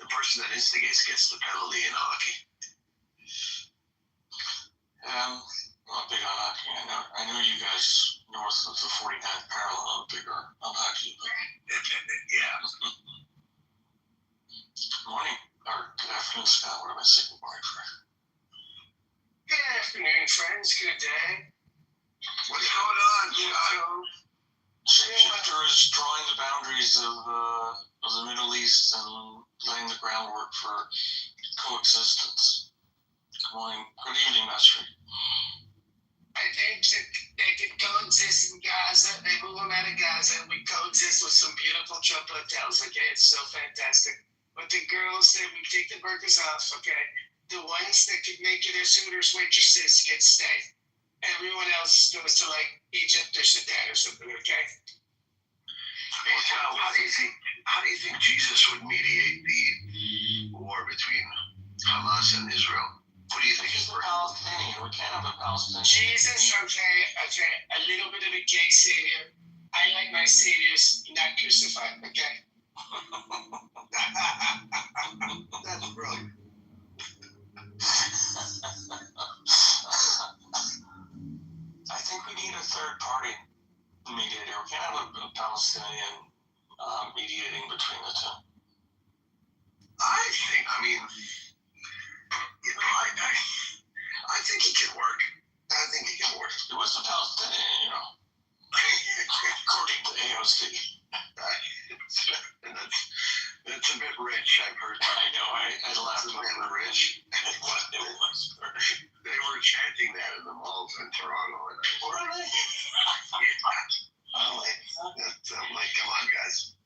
Speaker 3: The person that instigates gets the penalty in hockey.
Speaker 9: I'm not big on hockey. I know you guys north of the 49th parallel are bigger on hockey, but
Speaker 3: Yeah.
Speaker 9: good morning, or good afternoon, Scott. What am I saying? Good morning for?
Speaker 11: Good afternoon, friends. Good day.
Speaker 3: What's going on?
Speaker 9: Shapeshifter is drawing the boundaries of the Middle East and laying the groundwork for coexistence. Good morning. Good evening, Master.
Speaker 11: I think that they could coexist in Gaza. They move them out of Gaza, and we coexist with some beautiful Trump hotels. Okay, it's so fantastic. But the girls that we take the burqas off, okay, the ones that could make it as Hooters waitresses can stay. Everyone else goes to like Egypt or Sudan or something. Okay.
Speaker 3: How do you think Jesus would mediate the war between Hamas and Israel? What do you think
Speaker 9: He's
Speaker 3: is
Speaker 9: a Palestinian. We can't have a Palestinian.
Speaker 11: Jesus, okay, a little bit of a gay savior. I like my saviors not crucified. Okay.
Speaker 3: That's brilliant.
Speaker 9: I think we need a third party mediator. We can't have a Palestinian mediating between the two.
Speaker 3: I mean, you know, I think he can work. I think he can work.
Speaker 9: It was a Palestinian, you know, according to AOC.
Speaker 3: That's a bit rich, I've heard.
Speaker 9: I know, I laughed
Speaker 3: a
Speaker 9: a
Speaker 3: bit
Speaker 9: little bit.
Speaker 3: rich.
Speaker 9: It was.
Speaker 3: They were chanting that in the malls in Toronto. And
Speaker 9: Really?
Speaker 3: I'm like, come on, guys.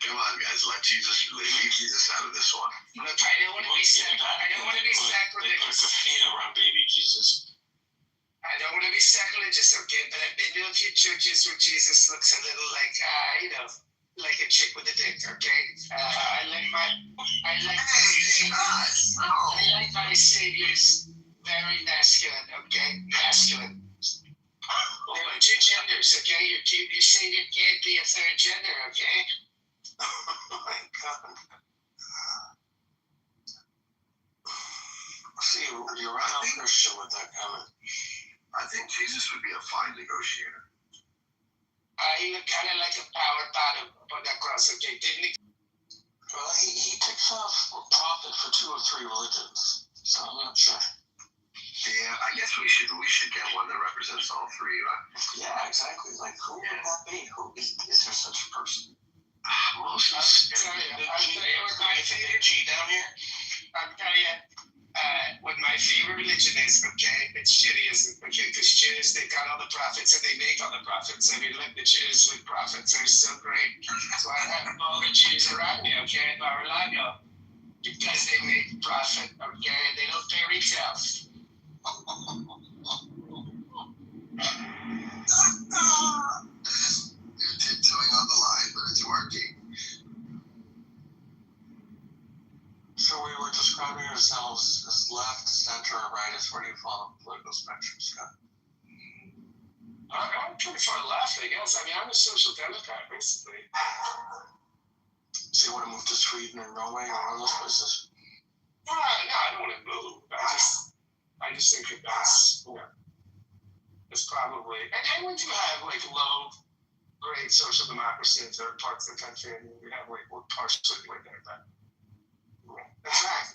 Speaker 3: Come on, guys. Leave Jesus out of this one.
Speaker 11: Look, I don't want to be sacrilegious.
Speaker 9: They put a kafina around baby Jesus.
Speaker 11: I don't want to be sacrilegious, okay? But I've been to a few churches where Jesus looks a little like, you know, like a chick with a dick, okay? I like my saviors very masculine, okay? Masculine. There are two genders, okay? Your savior can't be a third gender, okay?
Speaker 3: Oh my God.
Speaker 9: See, you run off Christian with that comment.
Speaker 3: I think Jesus would be a fine negotiator.
Speaker 11: He looked kind of like a power bottom on that cross, okay? Didn't he?
Speaker 9: Well, he takes off profit for 2 or 3 religions, so I'm not sure.
Speaker 3: Yeah, I guess we should get one that represents all 3, right?
Speaker 9: Yeah, exactly. Like, who would that be? Who is there such a person?
Speaker 11: I'll tell you what my favorite
Speaker 9: G down here.
Speaker 11: I'll tell you what my favorite religion is, okay? It's Judaism, okay? Because Jews, they got all the profits and they make all the profits. I mean, look, the Jews with profits are so great. So I have all the Jews around me, okay, in Mar-a-Lago, because they make profit, okay? They don't pay retail.
Speaker 3: You're tiptoeing on the line, but it's working.
Speaker 9: So we were describing ourselves as left, center, or right. Where do you fall on the political spectrum, Scott?
Speaker 11: I'm pretty far left, I guess. I mean, I'm a social democrat, basically.
Speaker 9: So you want to move to Sweden or Norway or one of those places?
Speaker 11: No, I don't want to move. I just think that that's, it's probably, and we do have like low grade social democracy in certain parts of the country, and we have like partially like that. But that's right.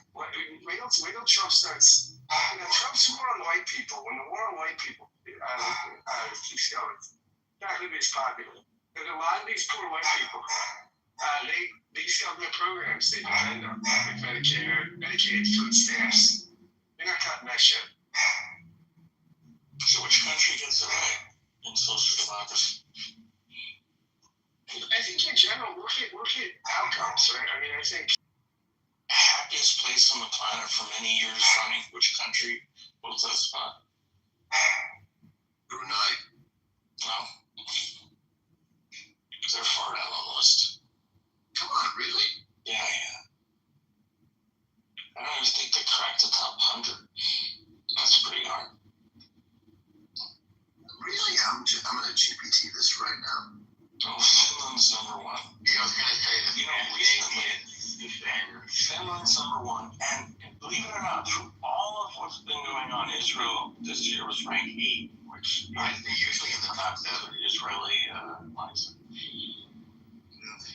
Speaker 11: Wait till Trump starts. Trump's war on white people. When the war on white people keeps going, it's not going to be as popular. And a lot of these poor white people, these government programs they depend on, like Medicare, Medicaid, food stamps. They're not cutting that shit.
Speaker 9: So which country gets it right in social democracy?
Speaker 11: I think in general, look at outcomes, right? I mean, I think
Speaker 9: Happiest place on the planet for many years running. Which country holds that spot?
Speaker 10: Brunei.
Speaker 9: No. They're far down the list.
Speaker 10: Come on, really?
Speaker 9: Yeah. I don't even think they cracked the top 100. That's pretty hard.
Speaker 10: Really? I'm gonna GPT this right now.
Speaker 9: Oh, Finland's number one.
Speaker 10: Yeah, I was gonna say that.
Speaker 9: Finland's number one, and believe it or not, through all of what's been going on, Israel this year was ranked 8, which
Speaker 10: I think usually in the top 7.
Speaker 9: Israeli likes it.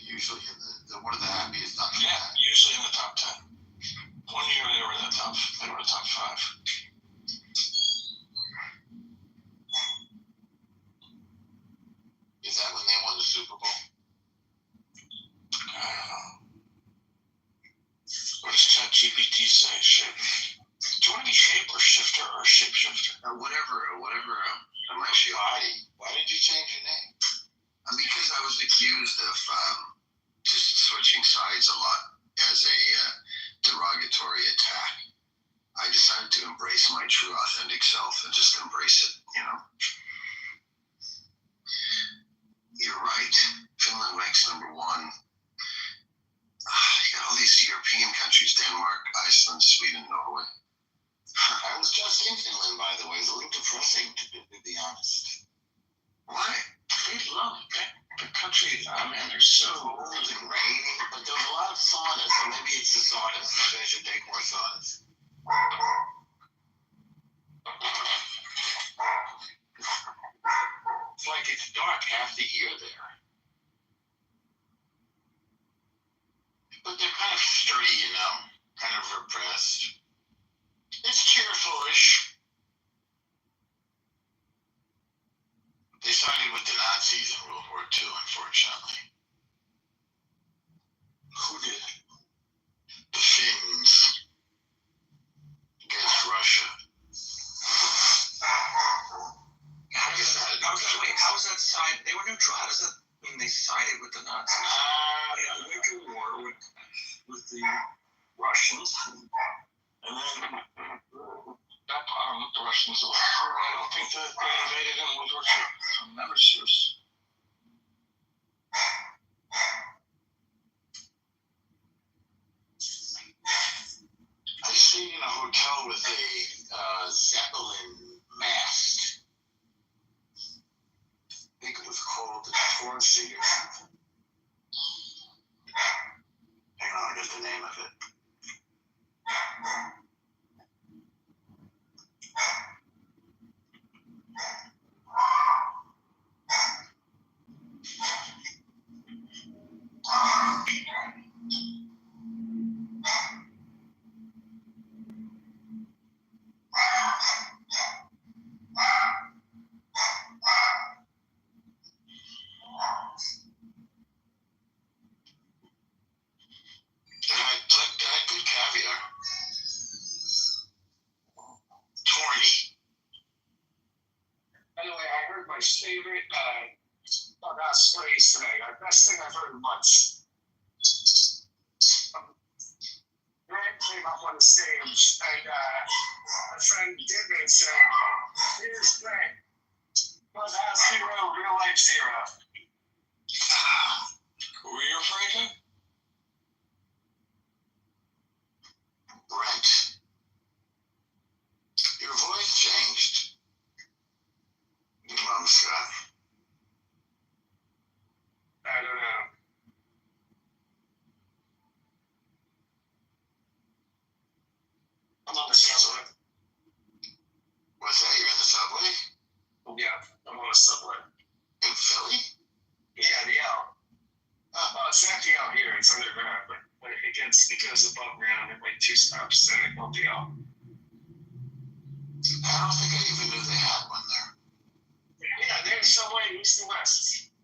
Speaker 10: Usually in the one of the happiest.
Speaker 9: Yeah, usually in the top 10. One year they were the top 5.
Speaker 10: Is that when they won the Super Bowl?
Speaker 9: I don't know. What does ChatGPT say? Shape. Do you want to be shape or shifter or shapeshifter?
Speaker 10: Or whatever. I'm actually why did you change your name? Because I was accused of just switching sides a lot as a derogatory attack. I decided to embrace my true authentic self and just embrace it, You're right. Finland ranks number 1. You got all these European countries, Denmark, Iceland, Sweden, Norway.
Speaker 5: I was just in Finland, by the way. It's a little depressing, to be honest.
Speaker 10: Why?
Speaker 9: They love the country. Man, they're so
Speaker 5: cold and rainy, but there was a lot of saunas, so maybe it's the saunas. Maybe I should take more saunas.
Speaker 10: It's like it's dark half the year there. But they're kind of sturdy, kind of repressed. It's cheerful-ish. They sided with the Nazis in World War II, unfortunately.
Speaker 9: Who did?
Speaker 10: The Finns. Against Russia.
Speaker 9: How was that side? They were neutral. How does that mean they sided with the Nazis? They went to war with the Russians, and then that the Russians away. I don't think that they invaded in World War II. I'm never sure.
Speaker 10: I stayed in a hotel with a Zeppelin mast. I think it was called the Four-Seater. Hang on, I get the name of it.
Speaker 11: My favorite about sprays today. Best thing I've heard in months. Grant came up on the stage and my friend Dickman said, "Here's Grant. Clubhouse hero, real life zero."
Speaker 9: Who are you referring to?
Speaker 10: Brent. Your voice changed. Mom, Scott.
Speaker 11: I don't know. I'm on the subway. goes above ground in like 2 stops, and it will be all.
Speaker 9: I don't think I even knew they had one there.
Speaker 11: Yeah, there's subway east and west.